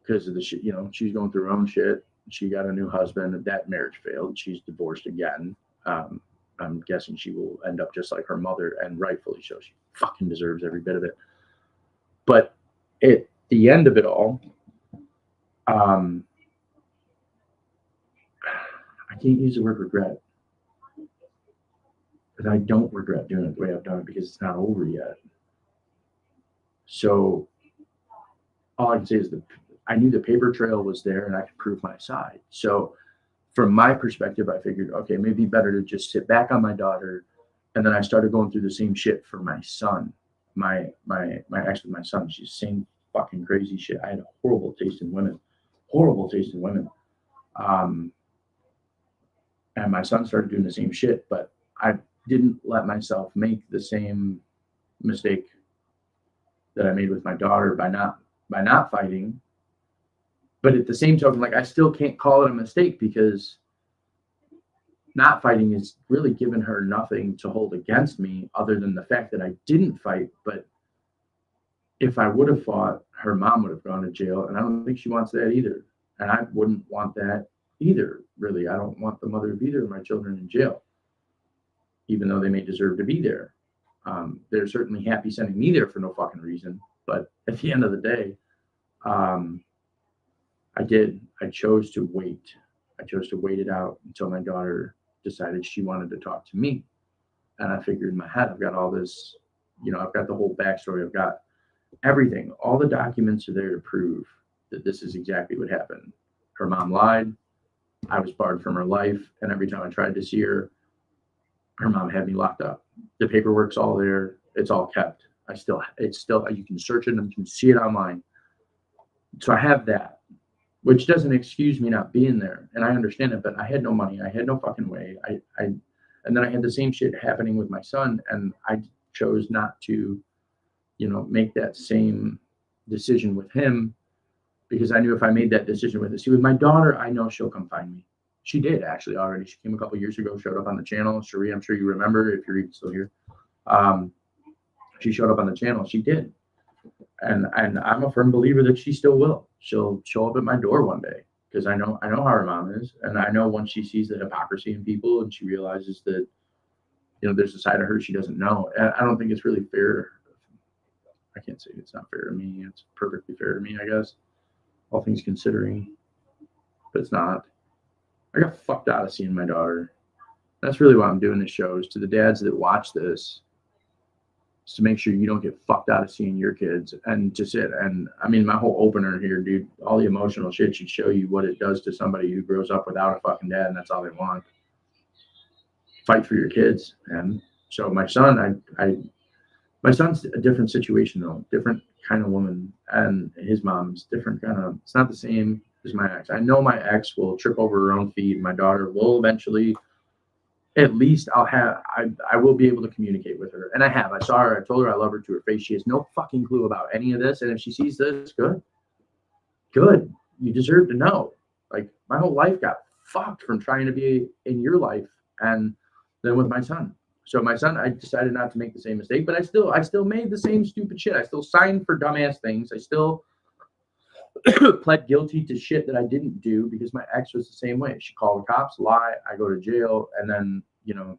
because of the shit. She's going through her own shit. She got a new husband. That marriage failed. She's divorced again. I'm guessing she will end up just like her mother, and rightfully so. She fucking deserves every bit of it. But at the end of it all, I can't use the word regret, because I don't regret doing it the way I've done it, because it's not over yet. So all I can say is that I knew the paper trail was there and I could prove my side. So from my perspective, I figured, okay, maybe better to just sit back on my daughter. And then I started going through the same shit for my son, my ex with my son. She's the same fucking crazy shit. I had a horrible taste in women. And my son started doing the same shit, but I didn't let myself make the same mistake that I made with my daughter by not fighting. But at the same token, I still can't call it a mistake, because not fighting is really giving her nothing to hold against me other than the fact that I didn't fight. But if I would have fought, her mom would have gone to jail, and I don't think she wants that either. And I wouldn't want that either, really. I don't want the mother of either of my children in jail, even though they may deserve to be there. They're certainly happy sending me there for no fucking reason. But at the end of the day, I chose to wait. I chose to wait it out until my daughter decided she wanted to talk to me. And I figured in my head, I've got all this, I've got the whole backstory. I've got everything. All the documents are there to prove that this is exactly what happened. Her mom lied. I was barred from her life. And every time I tried to see her, her mom had me locked up. The paperwork's all there. It's all kept. It's still, you can search it and you can see it online. So I have that, which doesn't excuse me not being there. And I understand it, but I had no money. I had no fucking way. And then I had the same shit happening with my son, and I chose not to, make that same decision with him, because I knew if I made that decision with my daughter, I know she'll come find me. She did actually already. She came a couple years ago, showed up on the channel. Cherie, I'm sure you remember if you're even still here. she showed up on the channel. She did. And I'm a firm believer that she still will. She'll show up at my door one day because I know how her mom is, and I know once she sees the hypocrisy in people and she realizes that, you know, there's a side of her she doesn't know. And I don't think it's really fair. I can't say it's not fair to me. It's perfectly fair to me, I guess, all things considering. But it's not. I got fucked out of seeing my daughter. That's really why I'm doing this show, is to the dads that watch this, is to make sure you don't get fucked out of seeing your kids. And just it. And I mean, my whole opener here, dude, all the emotional shit should show you what it does to somebody who grows up without a fucking dad, and that's all they want. Fight for your kids. And so my son, my son's a different situation though, different kind of woman, and his mom's different kind of, it's not the same as my ex. I know my ex will trip over her own feet. My daughter will eventually, at least I will be able to communicate with her. And I have. I saw her, I told her I love her to her face. She has no fucking clue about any of this. And if she sees this, good. You deserve to know. Like, my whole life got fucked from trying to be in your life, and then with my son. So my son, I decided not to make the same mistake, but I still made the same stupid shit. I still signed for dumbass things. I still pled guilty to shit that I didn't do because my ex was the same way. She called the cops, lie, I go to jail, and then, you know,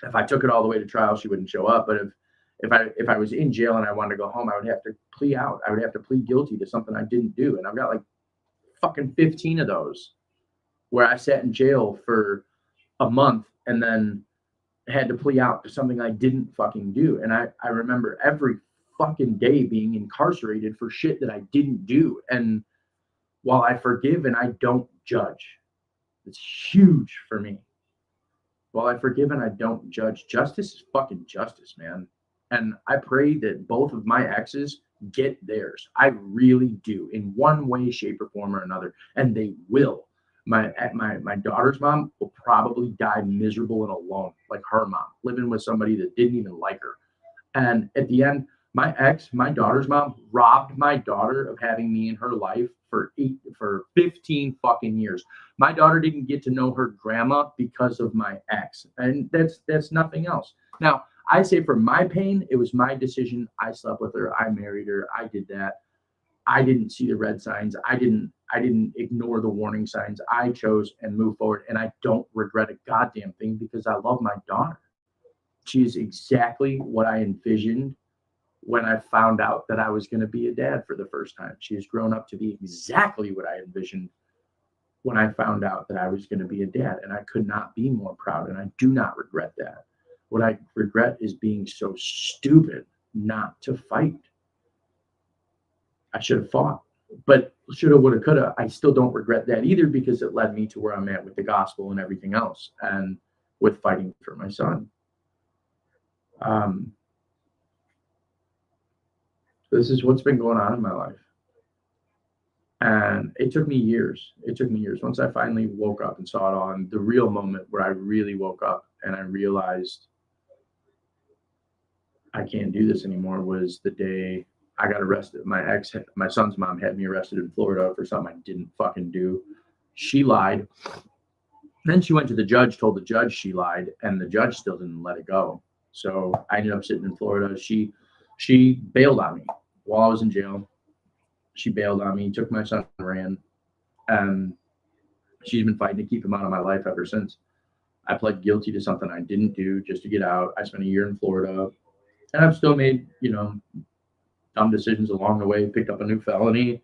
if I took it all the way to trial, she wouldn't show up. But if I was in jail and I wanted to go home, I would have to plea out. I would have to plead guilty to something I didn't do. And I've got like fucking 15 of those where I sat in jail for a month and then had to plea out to something I didn't fucking do. And I remember every fucking day being incarcerated for shit that I didn't do. And while I forgive and I don't judge, it's huge for me. While I forgive and I don't judge, justice is fucking justice, man. And I pray that both of my exes get theirs. I really do, in one way, shape, or form or another. And they will. My daughter's mom will probably die miserable and alone, like her mom, living with somebody that didn't even like her. And at the end, my daughter's mom, robbed my daughter of having me in her life for 15 fucking years. My daughter didn't get to know her grandma because of my ex. And that's nothing else. Now, I say for my pain, it was my decision. I slept with her. I married her. I did that. I didn't see the red signs. I didn't ignore the warning signs. I chose and moved forward. And I don't regret a goddamn thing because I love my daughter. She is exactly what I envisioned when I found out that I was going to be a dad for the first time. She has grown up to be exactly what I envisioned when I found out that I was going to be a dad. And I could not be more proud. And I do not regret that. What I regret is being so stupid not to fight. I should have fought, but shoulda, woulda, coulda. I still don't regret that either because it led me to where I'm at with the gospel and everything else, and with fighting for my son. This is what's been going on in my life, and it took me years. Once I finally woke up and saw it all, and the real moment where I really woke up and I realized I can't do this anymore was the day I got arrested. My son's mom had me arrested in Florida for something I didn't fucking do. She lied. Then she went to the judge, told the judge she lied, and the judge still didn't let it go. So I ended up sitting in Florida. She bailed on me while I was in jail. She bailed on me, took my son and ran. And she's been fighting to keep him out of my life ever since. I pled guilty to something I didn't do just to get out. I spent a year in Florida. And I've still made, dumb decisions along the way, picked up a new felony.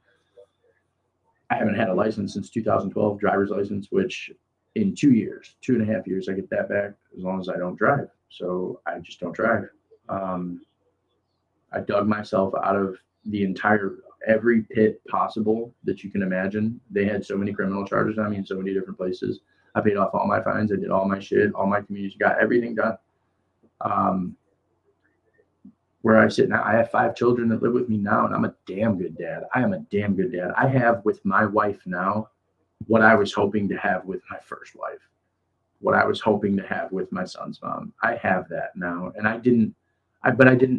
I haven't had a license since 2012, driver's license, which in 2.5 years, I get that back as long as I don't drive. So I just don't drive. I dug myself out of every pit possible that you can imagine. They had so many criminal charges on me in so many different places. I paid off all my fines. I did all my shit, all my communities, got everything done. Where I sit now, I have 5 children that live with me now, and I'm a damn good dad. I am a damn good dad. I have with my wife now what I was hoping to have with my first wife, what I was hoping to have with my son's mom. I have that now, and I didn't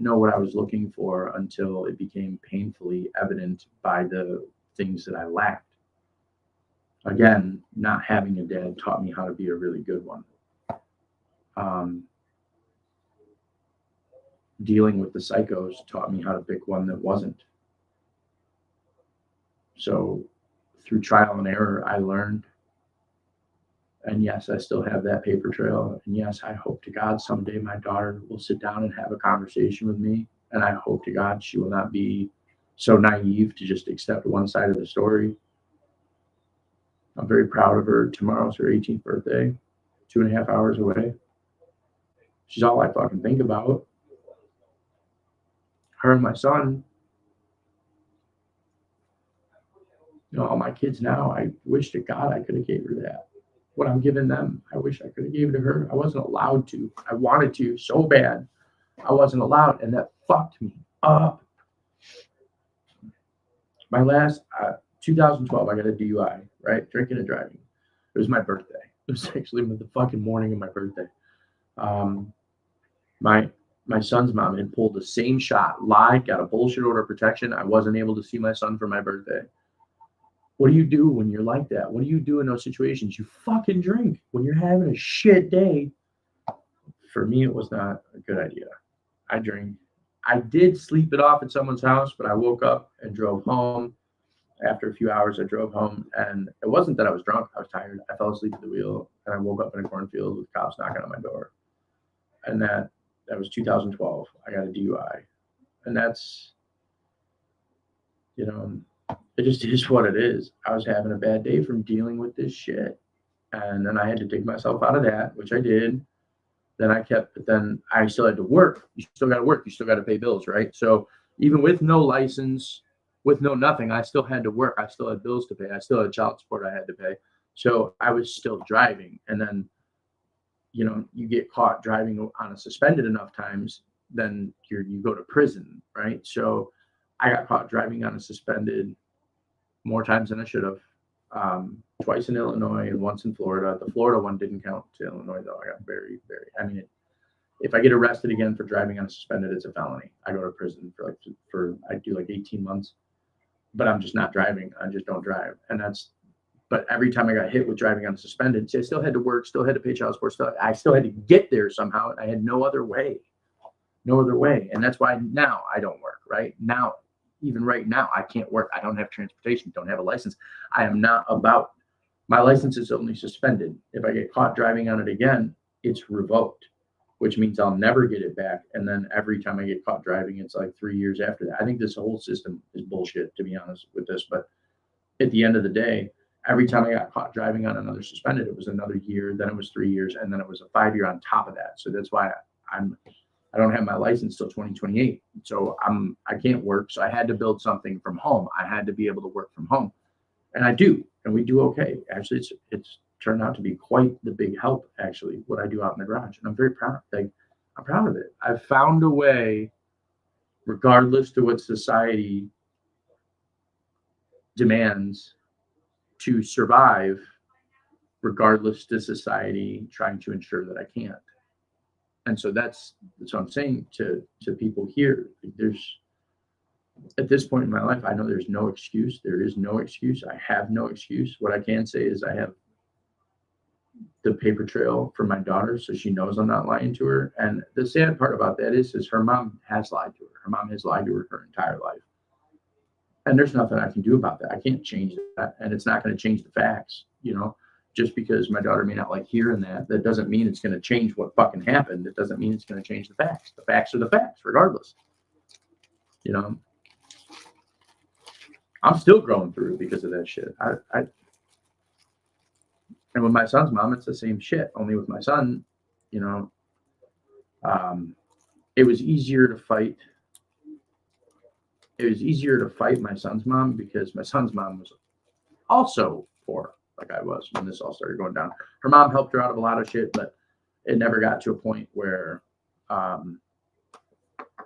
know what I was looking for until it became painfully evident by the things that I lacked. Again, not having a dad taught me how to be a really good one. dealing with the psychos taught me how to pick one that wasn't. So through trial and error, I learned. And yes, I still have that paper trail. And yes, I hope to God someday my daughter will sit down and have a conversation with me. And I hope to God she will not be so naive to just accept one side of the story. I'm very proud of her. Tomorrow's her 18th birthday, 2.5 hours away. She's all I fucking think about. Her and my son, all my kids now, I wish to God I could have gave her that. What I'm giving them, I wish I could have gave it to her. I wasn't allowed to. I wanted to so bad. I wasn't allowed, and that fucked me up. My last 2012, I got a DUI, right? Drinking and driving. It was my birthday. It was actually the fucking morning of my birthday. My son's mom had pulled the same shot, lied, got a bullshit order of protection. I wasn't able to see my son for my birthday. What do you do when you're like that? What do you do in those situations? You fucking drink when you're having a shit day. For me, it was not a good idea. I drank. I did sleep it off at someone's house, but I woke up and drove home. After a few hours, I drove home, and it wasn't that I was drunk. I was tired. I fell asleep at the wheel, and I woke up in a cornfield with cops knocking on my door. And that was 2012. I got a DUI. And that's, it just is what it is. I was having a bad day from dealing with this shit. And then I had to dig myself out of that, which I did. Then I still had to work. You still got to work. You still got to pay bills, right? So even with no license, with no nothing, I still had to work. I still had bills to pay. I still had child support I had to pay. So I was still driving. And then, you get caught driving on a suspended enough times, then you go to prison, right? So I got caught driving on a suspended more times than I should have. Twice in Illinois and once in Florida. The Florida one didn't count to Illinois, though. I got very, very, if I get arrested again for driving on a suspended, it's a felony. I go to prison I do like 18 months, but I'm just not driving. I just don't drive. But every time I got hit with driving on a suspended, I still had to work, still had to pay child support, I still had to get there somehow. I had no other way. And that's why now I don't work, right? Now, even right now, I can't work. I don't have transportation, don't have a license. I am not about, my license is only suspended. If I get caught driving on it again, it's revoked, which means I'll never get it back. And then every time I get caught driving, it's like 3 years after that. I think this whole system is bullshit, to be honest with this. But at the end of the day, every time I got caught driving on another suspended, it was another year, then it was 3 years, and then it was a 5-year on top of that. So that's why I don't have my license till 2028. So I can't work. So I had to build something from home. I had to be able to work from home. And I do, and we do okay. Actually, it's turned out to be quite the big help, actually, what I do out in the garage. And I'm very proud. I'm proud of it. I've found a way, regardless to what society demands, to survive, regardless to society trying to ensure that I can't. And so that's what I'm saying to people here. There's, at this point in my life, I know there's no excuse. There is no excuse. I have no excuse. What I can say is I have the paper trail for my daughter, so she knows I'm not lying to her. And the sad part about that is her mom has lied to her. Her mom has lied to her entire life. And there's nothing I can do about that. I can't change that. And it's not going to change the facts, just because my daughter may not like hearing that doesn't mean it's going to change what fucking happened. It doesn't mean it's going to change the facts. The facts are the facts, regardless. I'm still growing through because of that shit. And with my son's mom, it's the same shit. Only with my son, it was easier to fight. It was easier to fight my son's mom because my son's mom was also poor, like I was when this all started going down. Her mom helped her out of a lot of shit, but it never got to a point where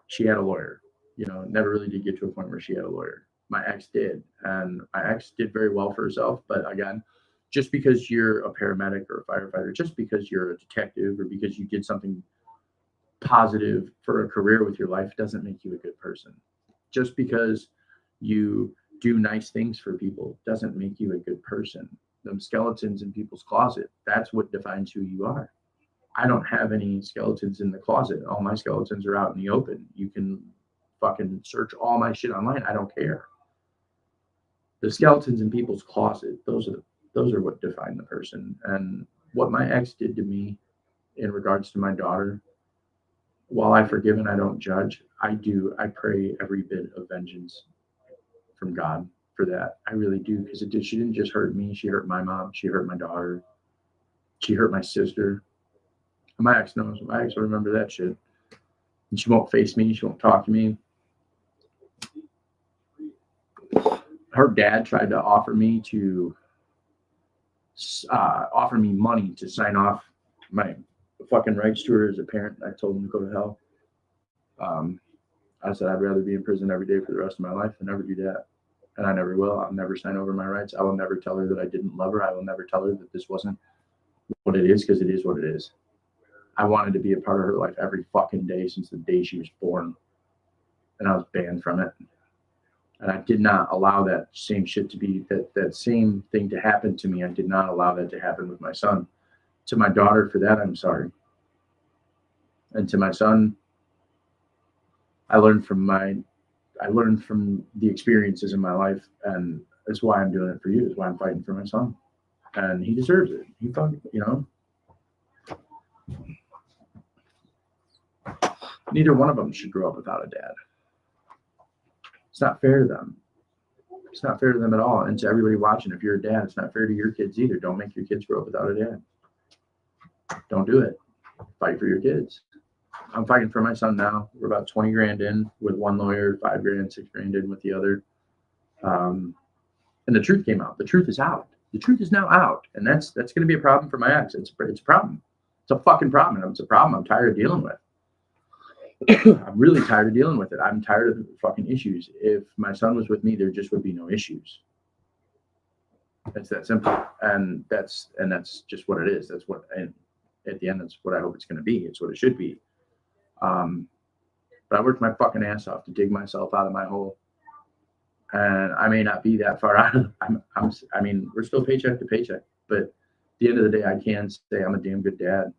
she had a lawyer. It never really did get to a point where she had a lawyer. My ex did, and my ex did very well for herself. But again, just because you're a paramedic or a firefighter, just because you're a detective or because you did something positive for a career with your life doesn't make you a good person. Just because you do nice things for people doesn't make you a good person. Them skeletons in people's closet, that's what defines who you are. I don't have any skeletons in the closet. All my skeletons are out in the open. You can fucking search all my shit online. I don't care. The skeletons in people's closet, those are what define the person. And what my ex did to me in regards to my daughter, while I forgive and I don't judge, I pray every bit of vengeance from God for that. I really do, because she didn't just hurt me. She hurt my mom. She hurt my daughter. She hurt my sister. My ex knows. My ex will remember that shit. And she won't face me. She won't talk to me. Her dad tried to offer me money to sign off my fucking rights to her as a parent. I told him to go to hell. I said I'd rather be in prison every day for the rest of my life than never do that. And I never will. I'll never sign over my rights. I will never tell her that I didn't love her. I will never tell her that this wasn't what it is, because it is what it is. I wanted to be a part of her life every fucking day since the day she was born. And I was banned from it. And I did not allow that same shit to be, that same thing to happen to me. I did not allow that to happen with my son. To my daughter, for that, I'm sorry. And to my son, I learned from the experiences in my life, and that's why I'm doing it for you. That's why I'm fighting for my son. And he deserves it. He fucking, neither one of them should grow up without a dad. It's not fair to them. It's not fair to them at all. And to everybody watching, if you're a dad, it's not fair to your kids either. Don't make your kids grow up without a dad. Don't do it. Fight for your kids. I'm fighting for my son now. We're about 20 grand in with one lawyer, 5 grand, 6 grand in with the other. And the truth came out. The truth is out. The truth is now out. And that's going to be a problem for my ex. It's a problem. It's a fucking problem. And it's a problem I'm tired of dealing with. I'm really tired of dealing with it. I'm tired of the fucking issues. If my son was with me, there just would be no issues. It's that simple. And that's just what it is. That's what, and at the end, that's what I hope it's going to be. It's what it should be. But I worked my fucking ass off to dig myself out of my hole. And I may not be that far out of I mean, we're still paycheck to paycheck. But at the end of the day, I can say I'm a damn good dad.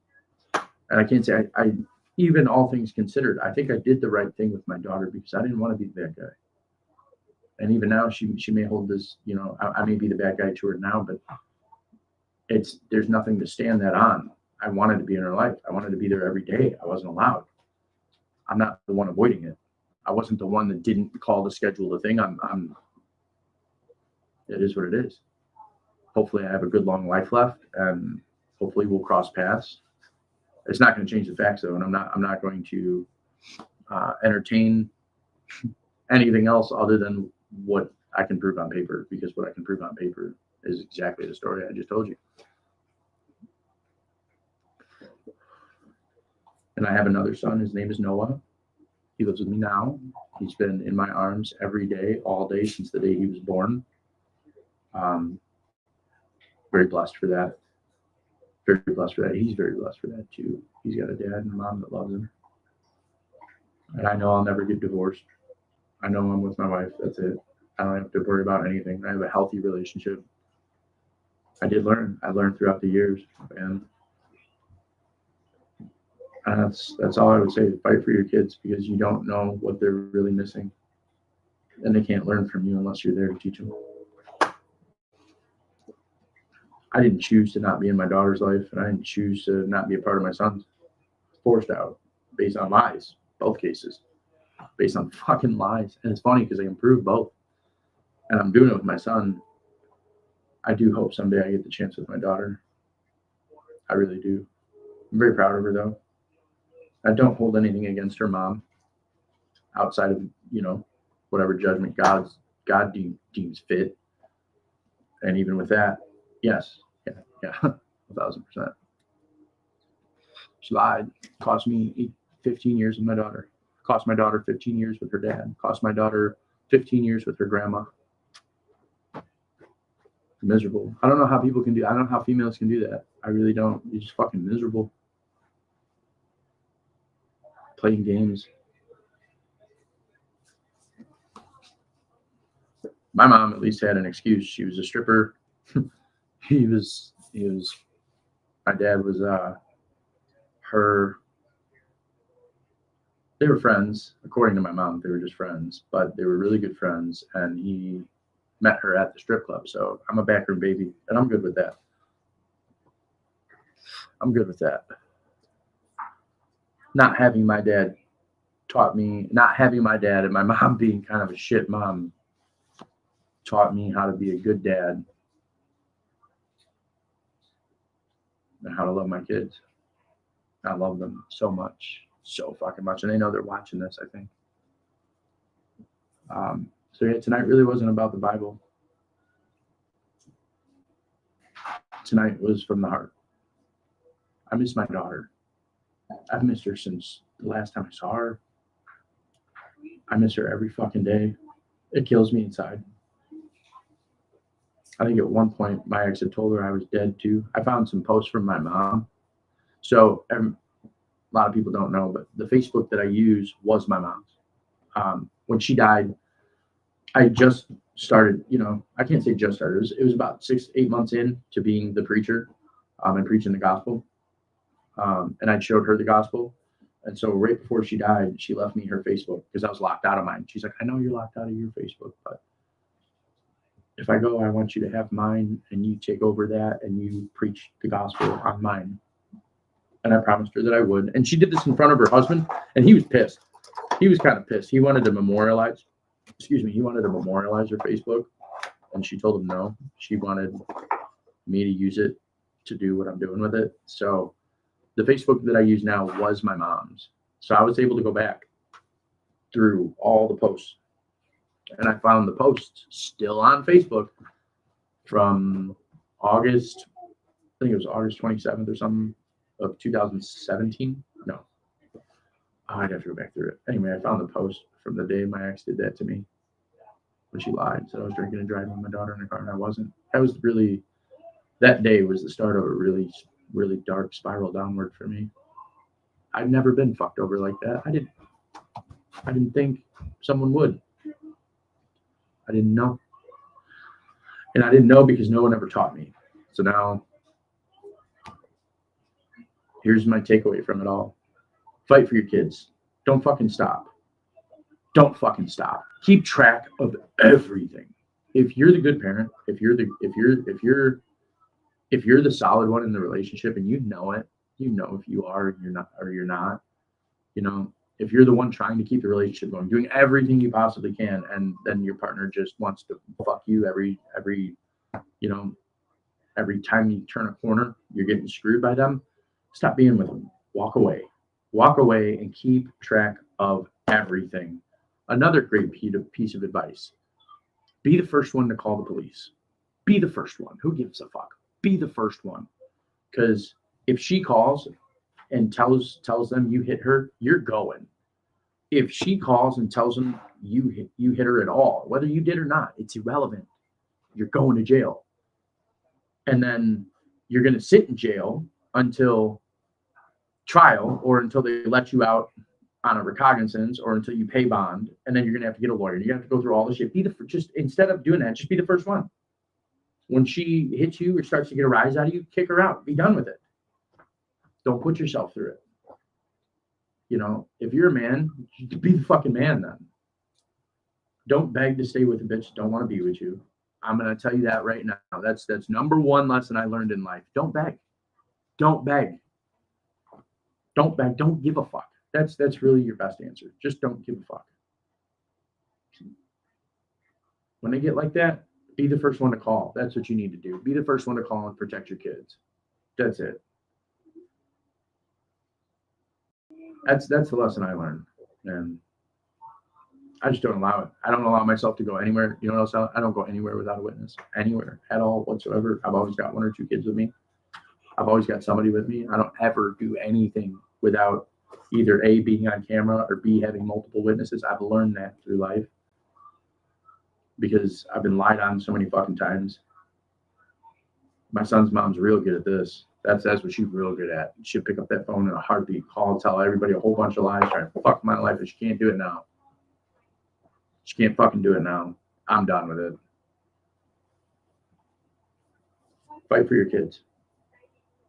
And I can't say I even all things considered, I think I did the right thing with my daughter, because I didn't want to be the bad guy. And even now, she may hold this, I may be the bad guy to her now, but there's nothing to stand that on. I wanted to be in her life. I wanted to be there every day. I wasn't allowed. I'm not the one avoiding it. I wasn't the one that didn't call to schedule the thing. It is what it is. Hopefully I have a good long life left, and hopefully we'll cross paths. It's not going to change the facts, though, and I'm not going to entertain anything else other than what I can prove on paper, because what I can prove on paper is exactly the story I just told you. And I have another son. His name is Noah. He lives with me now. He's been in my arms every day, all day, since the day he was born. Very blessed for that. Very blessed for that. He's very blessed for that too. He's got a dad and a mom that loves him. And I know I'll never get divorced. I know I'm with my wife. That's it. I don't have to worry about anything. I have a healthy relationship. I learned throughout the years, and that's all I would say. Fight for your kids, because you don't know what they're really missing, and they can't learn from you unless you're there to teach them. I didn't choose to not be in my daughter's life, and I didn't choose to not be a part of my son's. Forced out, based on lies, both cases, based on fucking lies. And it's funny because I can prove both, and I'm doing it with my son. I do hope someday I get the chance with my daughter. I really do. I'm very proud of her, though. I don't hold anything against her mom outside of, whatever judgment God deems fit. And even with that, yes, yeah, 1,000%. She lied. Cost me 15 years with my daughter. Cost my daughter 15 years with her dad. Cost my daughter 15 years with her grandma. Miserable. I don't know how people can do. I don't know how females can do that. I really don't. You're just fucking miserable. Playing games. My mom at least had an excuse. She was a stripper. He was. My dad was they were friends. According to my mom, they were just friends, but they were really good friends. And he met her at the strip club. So I'm a backroom baby, and I'm good with that. I'm good with that. Not having my dad and my mom being kind of a shit mom taught me how to be a good dad and how to love my kids. I love them so much, so fucking much. And they know they're watching this, I think. So yeah, tonight really wasn't about the Bible. Tonight was from the heart. I miss my daughter. I've missed her since the last time I saw her. I miss her every fucking day. It kills me inside. I think at one point my ex had told her I was dead too. I found some posts from my mom. So a lot of people don't know, but the Facebook that I use was my mom's. When she died, I just started, I can't say just started. It was about 6-8 months in to being the preacher and preaching the gospel. And I showed her the gospel. And so right before she died, she left me her Facebook because I was locked out of mine. She's like, I know you're locked out of your Facebook, but if I go, I want you to have mine and you take over that and you preach the gospel on mine. And I promised her that I would. And she did this in front of her husband, and he was pissed. He was kind of pissed. He wanted to memorialize her Facebook. And she told him no. She wanted me to use it to do what I'm doing with it. So the Facebook that I use now was my mom's. So I was able to go back through all the posts. And I found the posts still on Facebook from August, I think it was August 27th or something of 2017. No. I'd have to go back through it. Anyway, I found the post from the day my ex did that to me. When she lied, said I was drinking and driving with my daughter in the car, and I wasn't. That day was the start of a really, really dark spiral downward for me. I've never been fucked over like that. I didn't think someone would. I didn't know. And I didn't know because no one ever taught me. So now, here's my takeaway from it all. Fight for your kids. Don't fucking stop. Don't fucking stop. Keep track of everything. If you're the good parent, if you're the solid one in the relationship and you know it, if you are or you're not, if you're the one trying to keep the relationship going, doing everything you possibly can, and then your partner just wants to fuck you every time you turn a corner, you're getting screwed by them, stop being with them. Walk away and keep track of everything. Another great piece of advice: be the first one to call the police. Be the first one. Who gives a fuck? Be the first one. Because if she calls and tells them you hit her, you're going. If she calls and tells them you hit her at all, whether you did or not, it's irrelevant. You're going to jail. And then you're going to sit in jail until trial, or until they let you out on a recognizance, or until you pay bond, and then you're going to have to get a lawyer. You have to go through all this shit. Just instead of doing that, just be the first one. When she hits you or starts to get a rise out of you, kick her out. Be done with it. Don't put yourself through it. If you're a man, be the fucking man then. Don't beg to stay with a bitch that don't want to be with you. I'm going to tell you that right now. That's number one lesson I learned in life. Don't beg. Don't beg. Don't beg. Don't give a fuck. That's really your best answer. Just don't give a fuck. When they get like that, be the first one to call. That's what you need to do. Be the first one to call and protect your kids. That's it. That's the lesson I learned. And I just don't allow it. I don't allow myself to go anywhere. You know what else? I don't go anywhere without a witness. Anywhere at all whatsoever. I've always got 1 or 2 kids with me. I've always got somebody with me. I don't ever do anything without either A, being on camera, or B, having multiple witnesses. I've learned that through life because I've been lied on so many fucking times. My son's mom's real good at this. That's what she's real good at. She'll pick up that phone in a heartbeat, call and tell everybody a whole bunch of lies, trying to fuck my life, but she can't do it now. She can't fucking do it now. I'm done with it. Fight for your kids.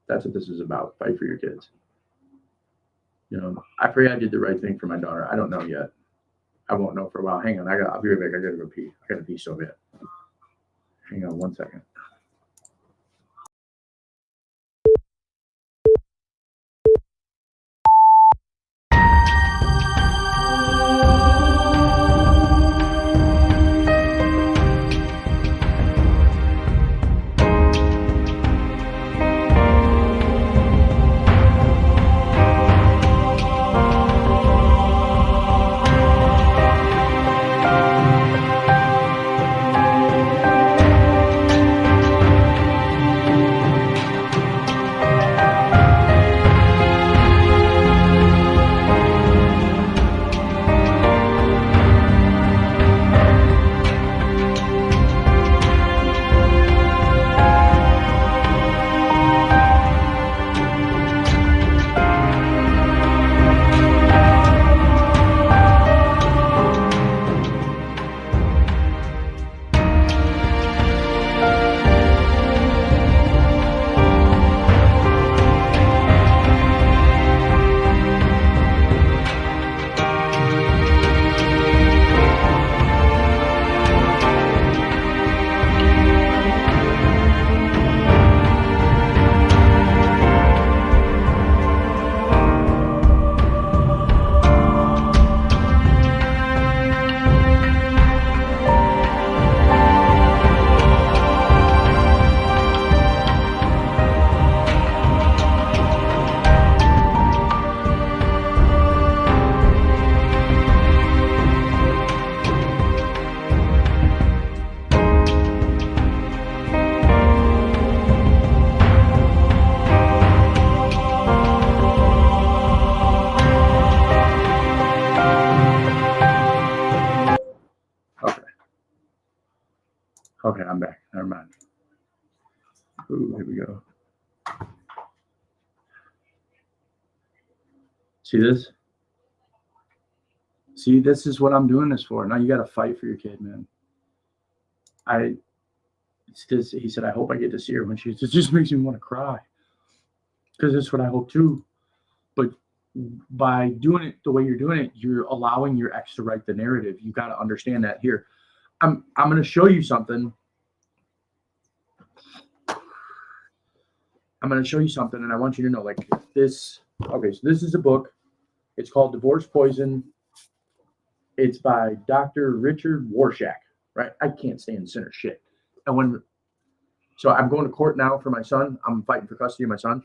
That's what this is about. Fight for your kids. You know, I pray I did the right thing for my daughter. I don't know yet. I won't know for a while. Hang on, I'll be right back. I gotta go pee. I gotta pee so bad. Hang on 1 second. Okay, I'm back. Never mind. Ooh, here we go. See this? See, this is what I'm doing this for. Now you got to fight for your kid, man. It's this. He said, I hope I get to see her when she's. It just makes me want to cry because that's what I hope too. But by doing it the way you're doing it, you're allowing your ex to write the narrative. You got to understand that. Here, I'm going to show you something. I'm going to show you something, and I want you to know, like this. Okay, so this is a book. It's called Divorce Poison. It's by Dr. Richard Warshak, right? I can't stand center shit. And so I'm going to court now for my son. I'm fighting for custody of my son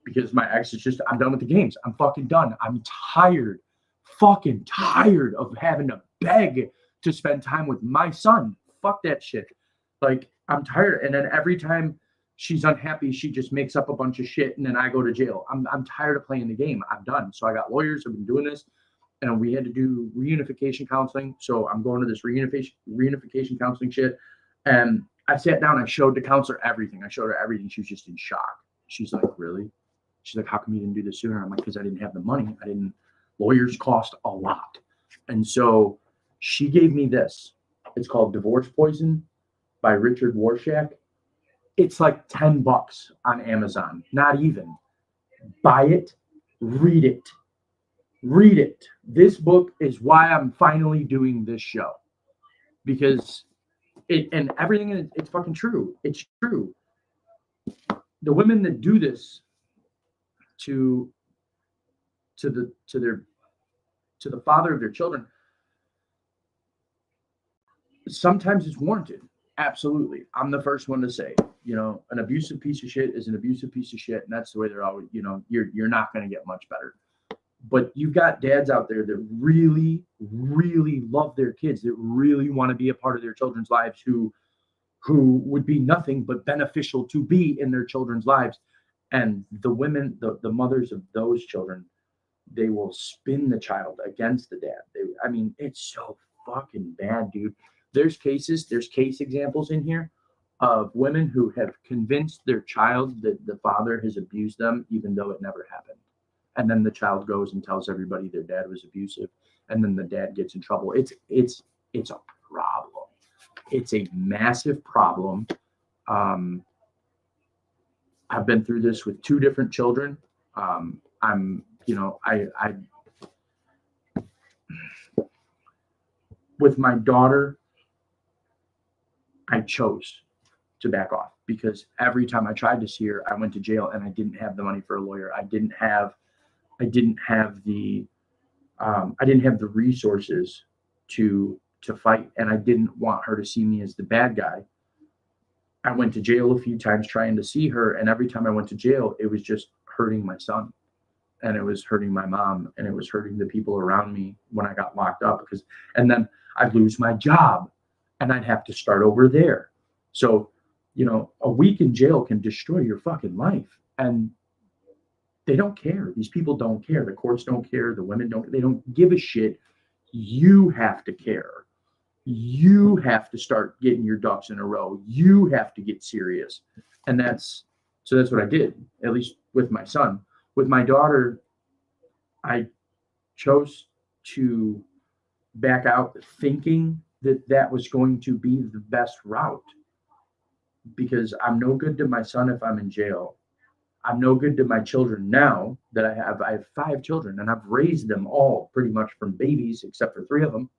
because my ex is just, I'm done with the games. I'm fucking done. I'm tired, fucking tired of having to beg to spend time with my son. Fuck that shit. Like, I'm tired. And then every time she's unhappy, she just makes up a bunch of shit and then I go to jail. I'm tired of playing the game. I'm done. So I got lawyers. I've been doing this. And we had to do reunification counseling. So I'm going to this reunification counseling shit. And I sat down, I showed the counselor everything. I showed her everything. She was just in shock. She's like, really? She's like, how come you didn't do this sooner? I'm like, because I didn't have the money. Lawyers cost a lot. And so she gave me this. It's called Divorce Poison by Richard Warshak. It's like $10 on Amazon. Not even. Buy it, read it. Read it. This book is why I'm finally doing this show, because and everything it's fucking true. It's true. The women that do this to the father of their children, sometimes it's warranted. Absolutely. I'm the first one to say, an abusive piece of shit is an abusive piece of shit, and that's the way they're always. You're not going to get much better. But you've got dads out there that really, really love their kids, that really want to be a part of their children's lives, who would be nothing but beneficial to be in their children's lives. And the women, the mothers of those children, they will spin the child against the dad. It's so fucking bad, dude. There's case examples in here of women who have convinced their child that the father has abused them, even though it never happened. And then the child goes and tells everybody their dad was abusive, and then the dad gets in trouble. It's a problem. It's a massive problem. I've been through this with 2 different children. I'm you know, I with my daughter, I chose to back off because every time I tried to see her, I went to jail and I didn't have the money for a lawyer. I didn't have the resources to fight, and I didn't want her to see me as the bad guy. I went to jail a few times trying to see her, and every time I went to jail, it was just hurting my son, and it was hurting my mom, and it was hurting the people around me when I got locked up, and then I'd lose my job and I'd have to start over there. So, you know, a week in jail can destroy your fucking life, and they don't care. These people don't care. The courts don't care. The women they don't give a shit. You have to care. You have to start getting your ducks in a row. You have to get serious. And that's what I did, at least with my son. With my daughter, I chose to back out thinking that was going to be the best route, because I'm no good to my son if I'm in jail. I'm no good to my children now that I have 5 children, and I've raised them all pretty much from babies, except for 3 of them.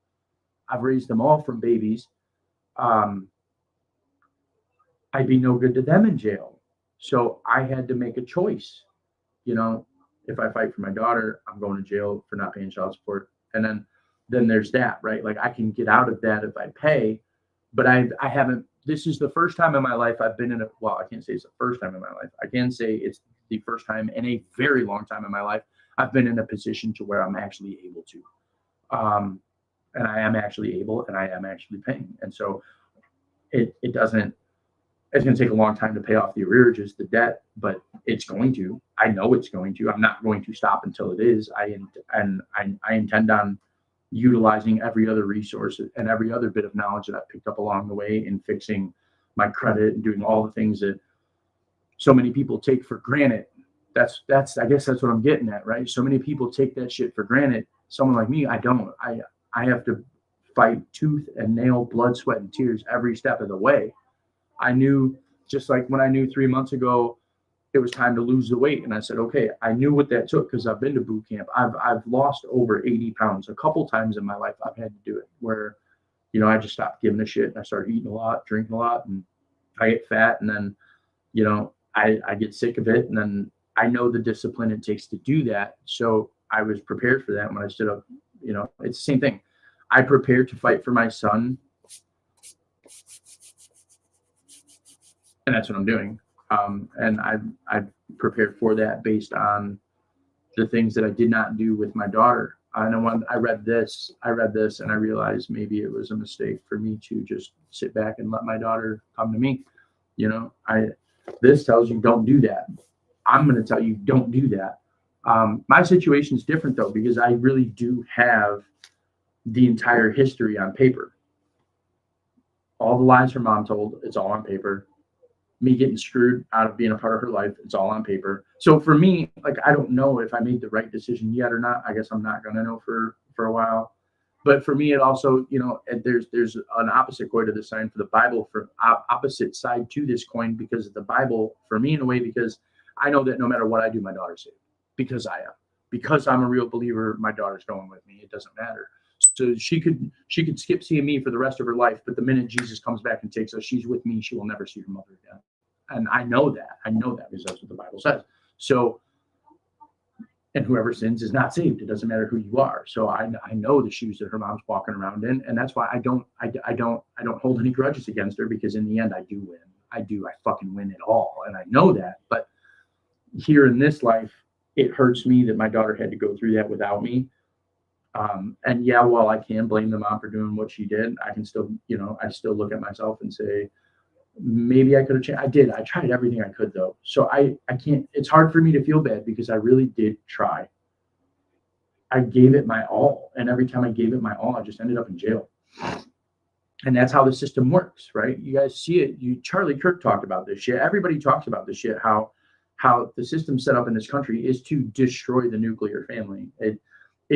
I've raised them all from babies. I'd be no good to them in jail. So I had to make a choice. You know, if I fight for my daughter, I'm going to jail for not paying child support. And then there's that, right? Like, I can get out of that if I pay, but I haven't. This is the first time in my life I've been in I can't say it's the first time in my life. I can say it's the first time in a very long time in my life I've been in a position to where I'm actually able to. And I am actually able, and I am actually paying. And so it's going to take a long time to pay off the arrearages, the debt, but it's going to. I know it's going to. I'm not going to stop until it is. I intend on utilizing every other resource and every other bit of knowledge that I've picked up along the way in fixing my credit and doing all the things that so many people take for granted. I guess that's what I'm getting at, right? So many people take that shit for granted. Someone like me, I don't. I have to fight tooth and nail, blood, sweat, and tears every step of the way. I knew, just like when I knew 3 months ago it was time to lose the weight, and I said, okay, I knew what that took because I've been to boot camp. I've lost over 80 pounds a couple times in my life. I've had to do it where, you know, I just stopped giving a shit and I started eating a lot, drinking a lot, and I get fat, and then, you know, I get sick of it, and then I know the discipline it takes to do that. So I was prepared for that when I stood up. You know, it's the same thing. I prepared to fight for my son, and that's what I'm doing. And I prepared for that based on the things that I did not do with my daughter. I know when I read this, and I realized maybe it was a mistake for me to just sit back and let my daughter come to me. You know, this tells you don't do that. I'm going to tell you don't do that. My situation is different though, because I really do have the entire history on paper. All the lies her mom told, it's all on paper. Me getting screwed out of being a part of her life, it's all on paper. So for me, like, I don't know if I made the right decision yet or not. I guess I'm not going to know for a while. But for me, it also, you know, there's an opposite coin to this sign for the Bible, for opposite side to this coin, because of the Bible, for me in a way, because I know that no matter what I do, my daughter's saved, because I am. Because I'm a real believer, my daughter's going with me. It doesn't matter. So she could skip seeing me for the rest of her life, but the minute Jesus comes back and takes us, she's with me. She will never see her mother again. And I know that. Because that's what the Bible says. So, and whoever sins is not saved. It doesn't matter who you are. So I know the shoes that her mom's walking around in, and that's why I don't hold any grudges against her, because in the end I do win. I fucking win it all, and I know that. But here in this life, it hurts me that my daughter had to go through that without me. And yeah, while I can blame the mom for doing what she did, I can still, you know, I still look at myself and say, maybe I could have changed. I did. I tried everything I could though. So I can't, it's hard for me to feel bad because I really did try. I gave it my all. And every time I gave it my all, I just ended up in jail. And that's how the system works, right? You guys see it. Charlie Kirk talked about this shit. Everybody talks about this shit, how the system set up in this country is to destroy the nuclear family. It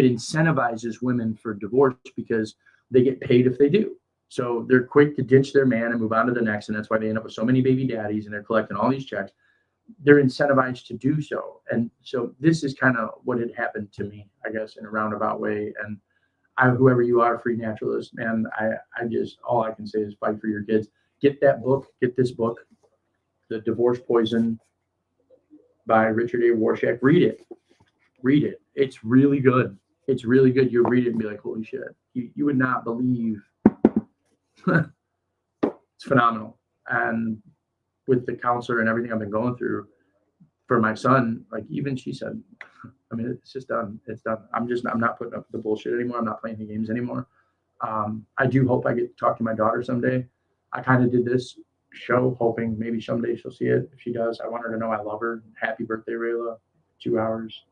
incentivizes women for divorce because they get paid if they do. So they're quick to ditch their man and move on to the next. And that's why they end up with so many baby daddies, and they're collecting all these checks. they're incentivized to do so. And so this is kind of what had happened to me, I guess, in a roundabout way. And whoever you are, free naturalist, man, I just, all I can say is fight for your kids. Get that book, get this book, The Divorce Poison by Richard A. Warshak. Read it. Read it. It's really good. It's really good. You'll read it and be like, holy shit. You would not believe. It's phenomenal. And with the counselor and everything I've been going through for my son, like even she said, I mean, it's just done. It's done. I'm not putting up the bullshit anymore. I'm not playing the games anymore. I do hope I get to talk to my daughter someday. I kind of did this show hoping maybe someday she'll see it. If she does, I want her to know I love her. Happy birthday, Rayla. 2 hours.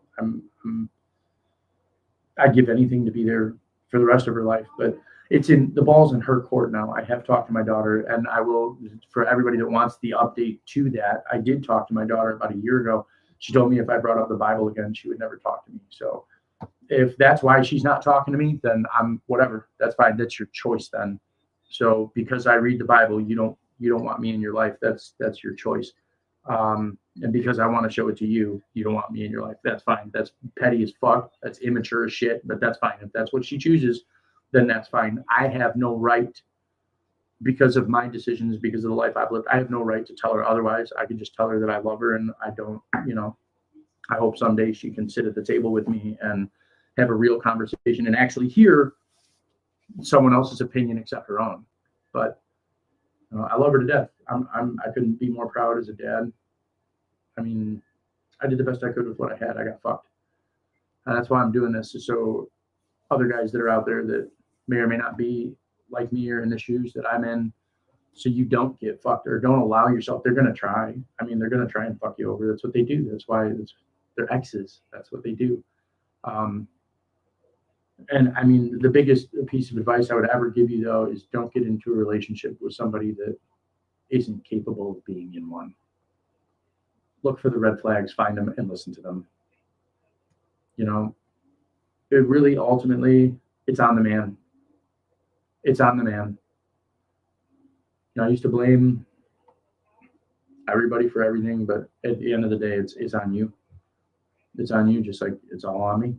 I'd give anything to be there for the rest of her life, but the ball's in her court now. I have talked to my daughter, and I will, for everybody that wants the update to that, I did talk to my daughter about a year ago. She told me if I brought up the Bible again, she would never talk to me. So if that's why she's not talking to me, then I'm whatever. That's fine. That's your choice then. So because I read the Bible, you don't want me in your life. That's your choice. And because I want to show it to you, you don't want me in your life. That's fine. That's petty as fuck. That's immature as shit, but that's fine. If that's what she chooses, then that's fine. I have no right, because of my decisions, because of the life I've lived, I have no right to tell her otherwise. I can just tell her that I love her, and I don't, I hope someday she can sit at the table with me and have a real conversation and actually hear someone else's opinion except her own. But I love her to death. I couldn't be more proud as a dad. I mean, I did the best I could with what I had. I got fucked. And that's why I'm doing this, so other guys that are out there that may or may not be like me or in the shoes that I'm in, so you don't get fucked or don't allow yourself. They're going to try. I mean, they're going to try and fuck you over. That's what they do. That's why they're exes. That's what they do. And I mean, the biggest piece of advice I would ever give you, though, is don't get into a relationship with somebody that isn't capable of being in one. Look for the red flags, find them, and listen to them. It really, ultimately, it's on the man. It's on the man. I used to blame everybody for everything, but at the end of the day, it's on you. It's on you, just like it's all on me.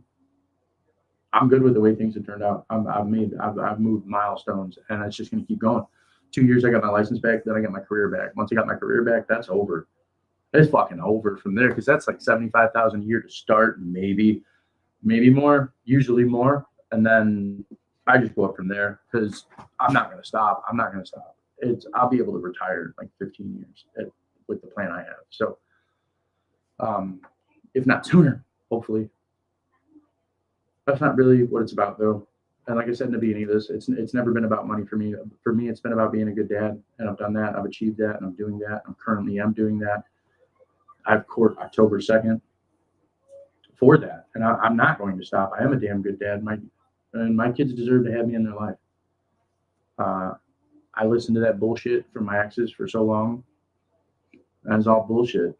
I'm good with the way things have turned out. I've moved milestones, and it's just going to keep going. 2 years, I got my license back. Then I got my career back. Once I got my career back, that's over. It's fucking over from there, because that's like $75,000 a year to start, maybe more, usually more, and then I just go up from there, because I'm not going to stop. I'll be able to retire in like 15 years with the plan I have. So, if not sooner, hopefully. That's not really what it's about, though. And like I said in the beginning of this, it's never been about money for me. For me, it's been about being a good dad, and I've done that. I've achieved that, and I'm doing that. I'm doing that. I've court October 2nd for that, and I'm not going to stop. I am a damn good dad. My kids deserve to have me in their life. I listened to that bullshit from my exes for so long. And it's all bullshit.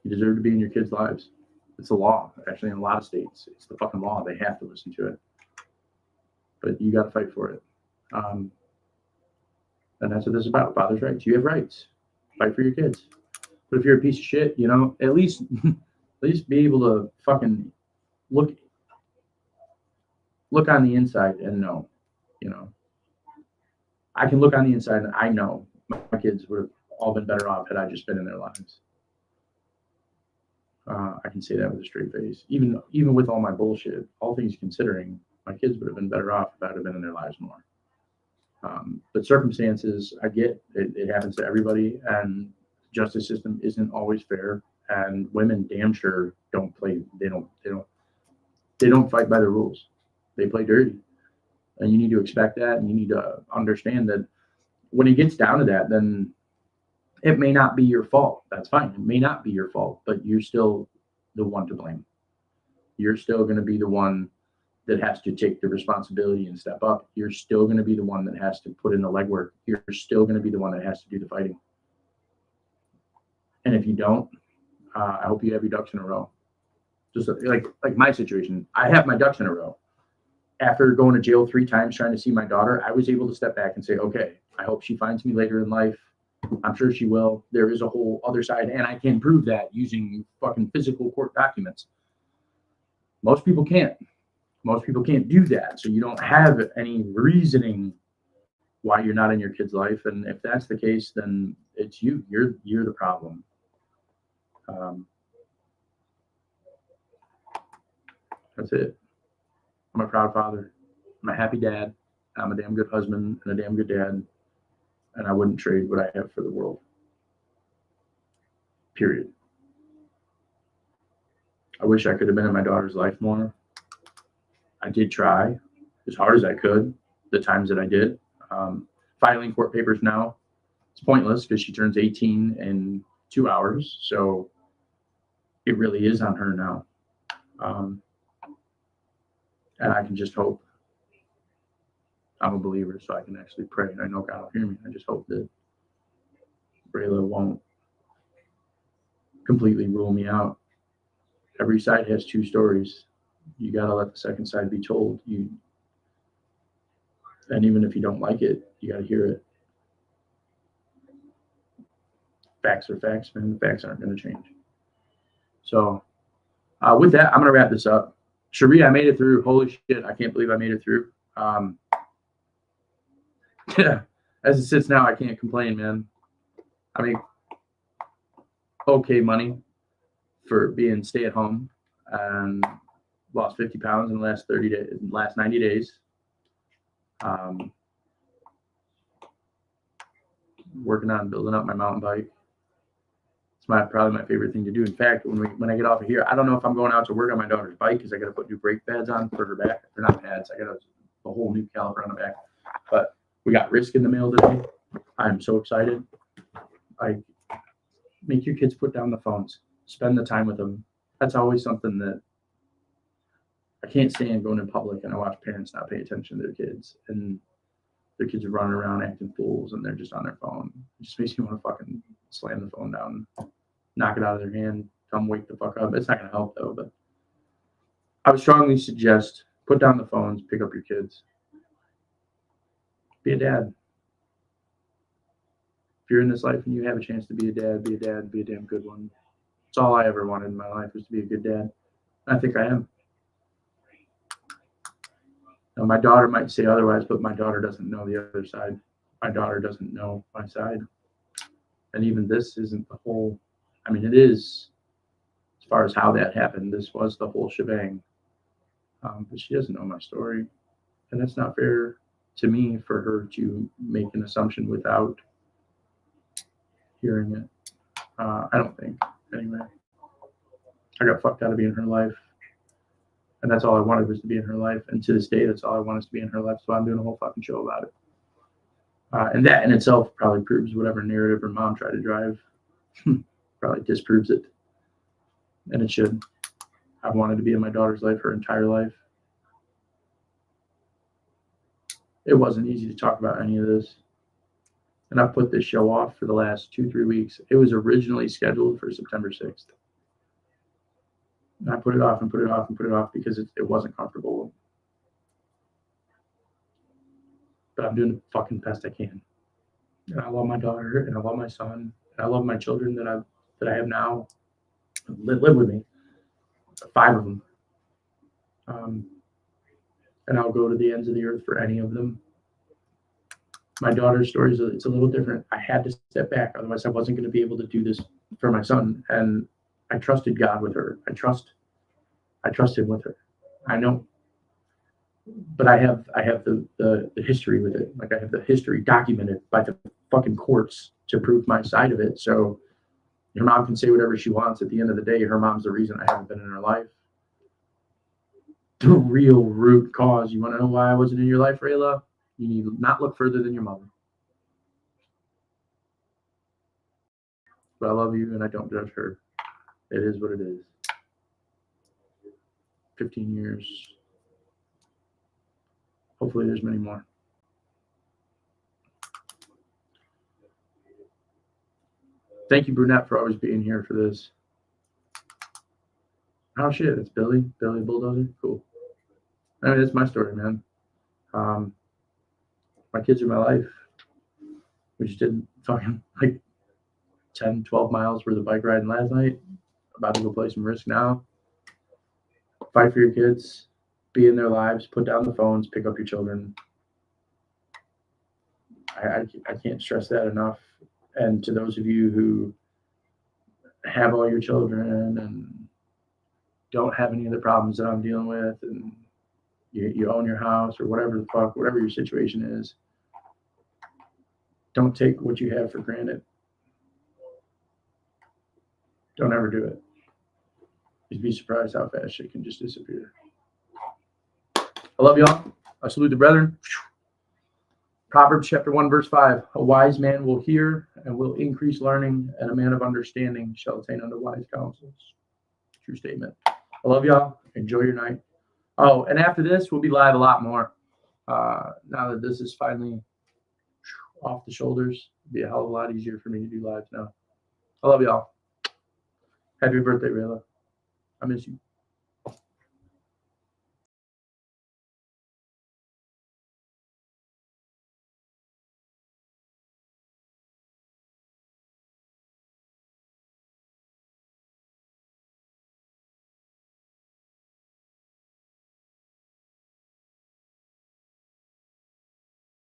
You deserve to be in your kids' lives. It's the law. Actually, in a lot of states, it's the fucking law. They have to listen to it. But you got to fight for it. And that's what this is about. Father's rights. You have rights. Fight for your kids. But if you're a piece of shit, at least be able to fucking look on the inside and know, I can look on the inside and I know my kids would have all been better off had I just been in their lives. I can say that with a straight face. Even with all my bullshit, all things considering, my kids would have been better off if I'd have been in their lives more. But circumstances, I get it happens to everybody, and justice system isn't always fair. And women damn sure don't play. They don't fight by the rules. They play dirty, and you need to expect that, and you need to understand that when it gets down to that, then it may not be your fault. That's fine. It may not be your fault, but you're still the one to blame. You're still going to be the one that has to take the responsibility and step up. You're still going to be the one that has to put in the legwork. You're still going to be the one that has to do the fighting. And if you don't, I hope you have your ducks in a row. Just like my situation, I have my ducks in a row. After going to jail 3 times trying to see my daughter, I was able to step back and say, okay, I hope she finds me later in life. I'm sure she will. There is a whole other side, and I can prove that using fucking physical court documents. Most people can't. Most people can't do that. So you don't have any reasoning why you're not in your kid's life. And if that's the case, then it's you. You're the problem. That's it. I'm a proud father. I'm a happy dad. I'm a damn good husband and a damn good dad. And I wouldn't trade what I have for the world. Period. I wish I could have been in my daughter's life more. I did try as hard as I could the times that I did. Filing court papers now, it's pointless because she turns 18 in 2 hours. So it really is on her now. And I can just hope. I'm a believer, so I can actually pray. And I know God will hear me. I just hope that Brayla won't completely rule me out. Every side has two stories. You got to let the second side be told. And even if you don't like it, you got to hear it. Facts are facts, man. The facts aren't going to change. So with that, I'm going to wrap this up. Cherie, I made it through. Holy shit, I can't believe I made it through. Yeah, as it sits now, I can't complain, man. I make okay money for being stay at home and lost 50 pounds in the last 90 days. Working on building up my mountain bike. It's probably my favorite thing to do. In fact, when I get off of here, I don't know if I'm going out to work on my daughter's bike because I got to put new brake pads on for her back. They're not pads. I got a whole new caliper on the back. But we got Risk in the mail today. I'm so excited. Make your kids put down the phones. Spend the time with them. That's always something that I can't stand going in public and I watch parents not pay attention to their kids and their kids are running around acting fools and they're just on their phone. It just makes me want to fucking slam the phone down, knock it out of their hand, tell them wake the fuck up. It's not going to help though, but I would strongly suggest put down the phones, pick up your kids. Be a dad. If you're in this life and you have a chance to be a dad, be a damn good one. It's all I ever wanted in my life was to be a good dad. And I think I am. Now, my daughter might say otherwise, but my daughter doesn't know the other side. My daughter doesn't know my side. And even this isn't the whole, I mean, it is, as far as how that happened, this was the whole shebang. But she doesn't know my story. And it's not fair to me for her to make an assumption without hearing it. I don't think, anyway. I got fucked out of being in her life. And that's all I wanted was to be in her life. And to this day, that's all I want is to be in her life. So I'm doing a whole fucking show about it. And that in itself probably proves whatever narrative her mom tried to drive. Probably disproves it. And it should. I've wanted to be in my daughter's life her entire life. It wasn't easy to talk about any of this. And I've put this show off for the last 2-3 weeks. It was originally scheduled for September 6th. And I put it off and put it off and put it off because it wasn't comfortable. But I'm doing the fucking best I can. And I love my daughter and I love my son. And I love my children that I have now live with me. 5 of them. And I'll go to the ends of the earth for any of them. My daughter's story it's a little different. I had to step back, otherwise I wasn't going to be able to do this for my son. And I trusted God with her. I trust him with her. I know, but I have the history with it. Like I have the history documented by the fucking courts to prove my side of it. So your mom can say whatever she wants. At the end of the day, her mom's the reason I haven't been in her life. The real root cause. You want to know why I wasn't in your life, Rayla? You need to not look further than your mother. But I love you and I don't judge her. It is what it is. 15 years. Hopefully there's many more. Thank you, Brunette, for always being here for this. Oh shit, it's Billy Bulldozer. Cool. I mean, that's my story, man. My kids are my life. We just did fucking like 10, 12 miles worth of bike riding last night. About to go play some Risk now. Fight for your kids. Be in their lives. Put down the phones. Pick up your children. I can't stress that enough. And to those of you who have all your children and don't have any of the problems that I'm dealing with, and you own your house or whatever the fuck, whatever your situation is, don't take what you have for granted. Don't ever do it. You'd be surprised how fast shit can just disappear. I love y'all. I salute the brethren. Proverbs chapter 1, verse 5. A wise man will hear and will increase learning, and a man of understanding shall attain unto wise counsels. True statement. I love y'all. Enjoy your night. Oh, and after this, we'll be live a lot more. Now that this is finally off the shoulders, it'll be a hell of a lot easier for me to do lives now. I love y'all. Happy birthday, Rayla. I miss you.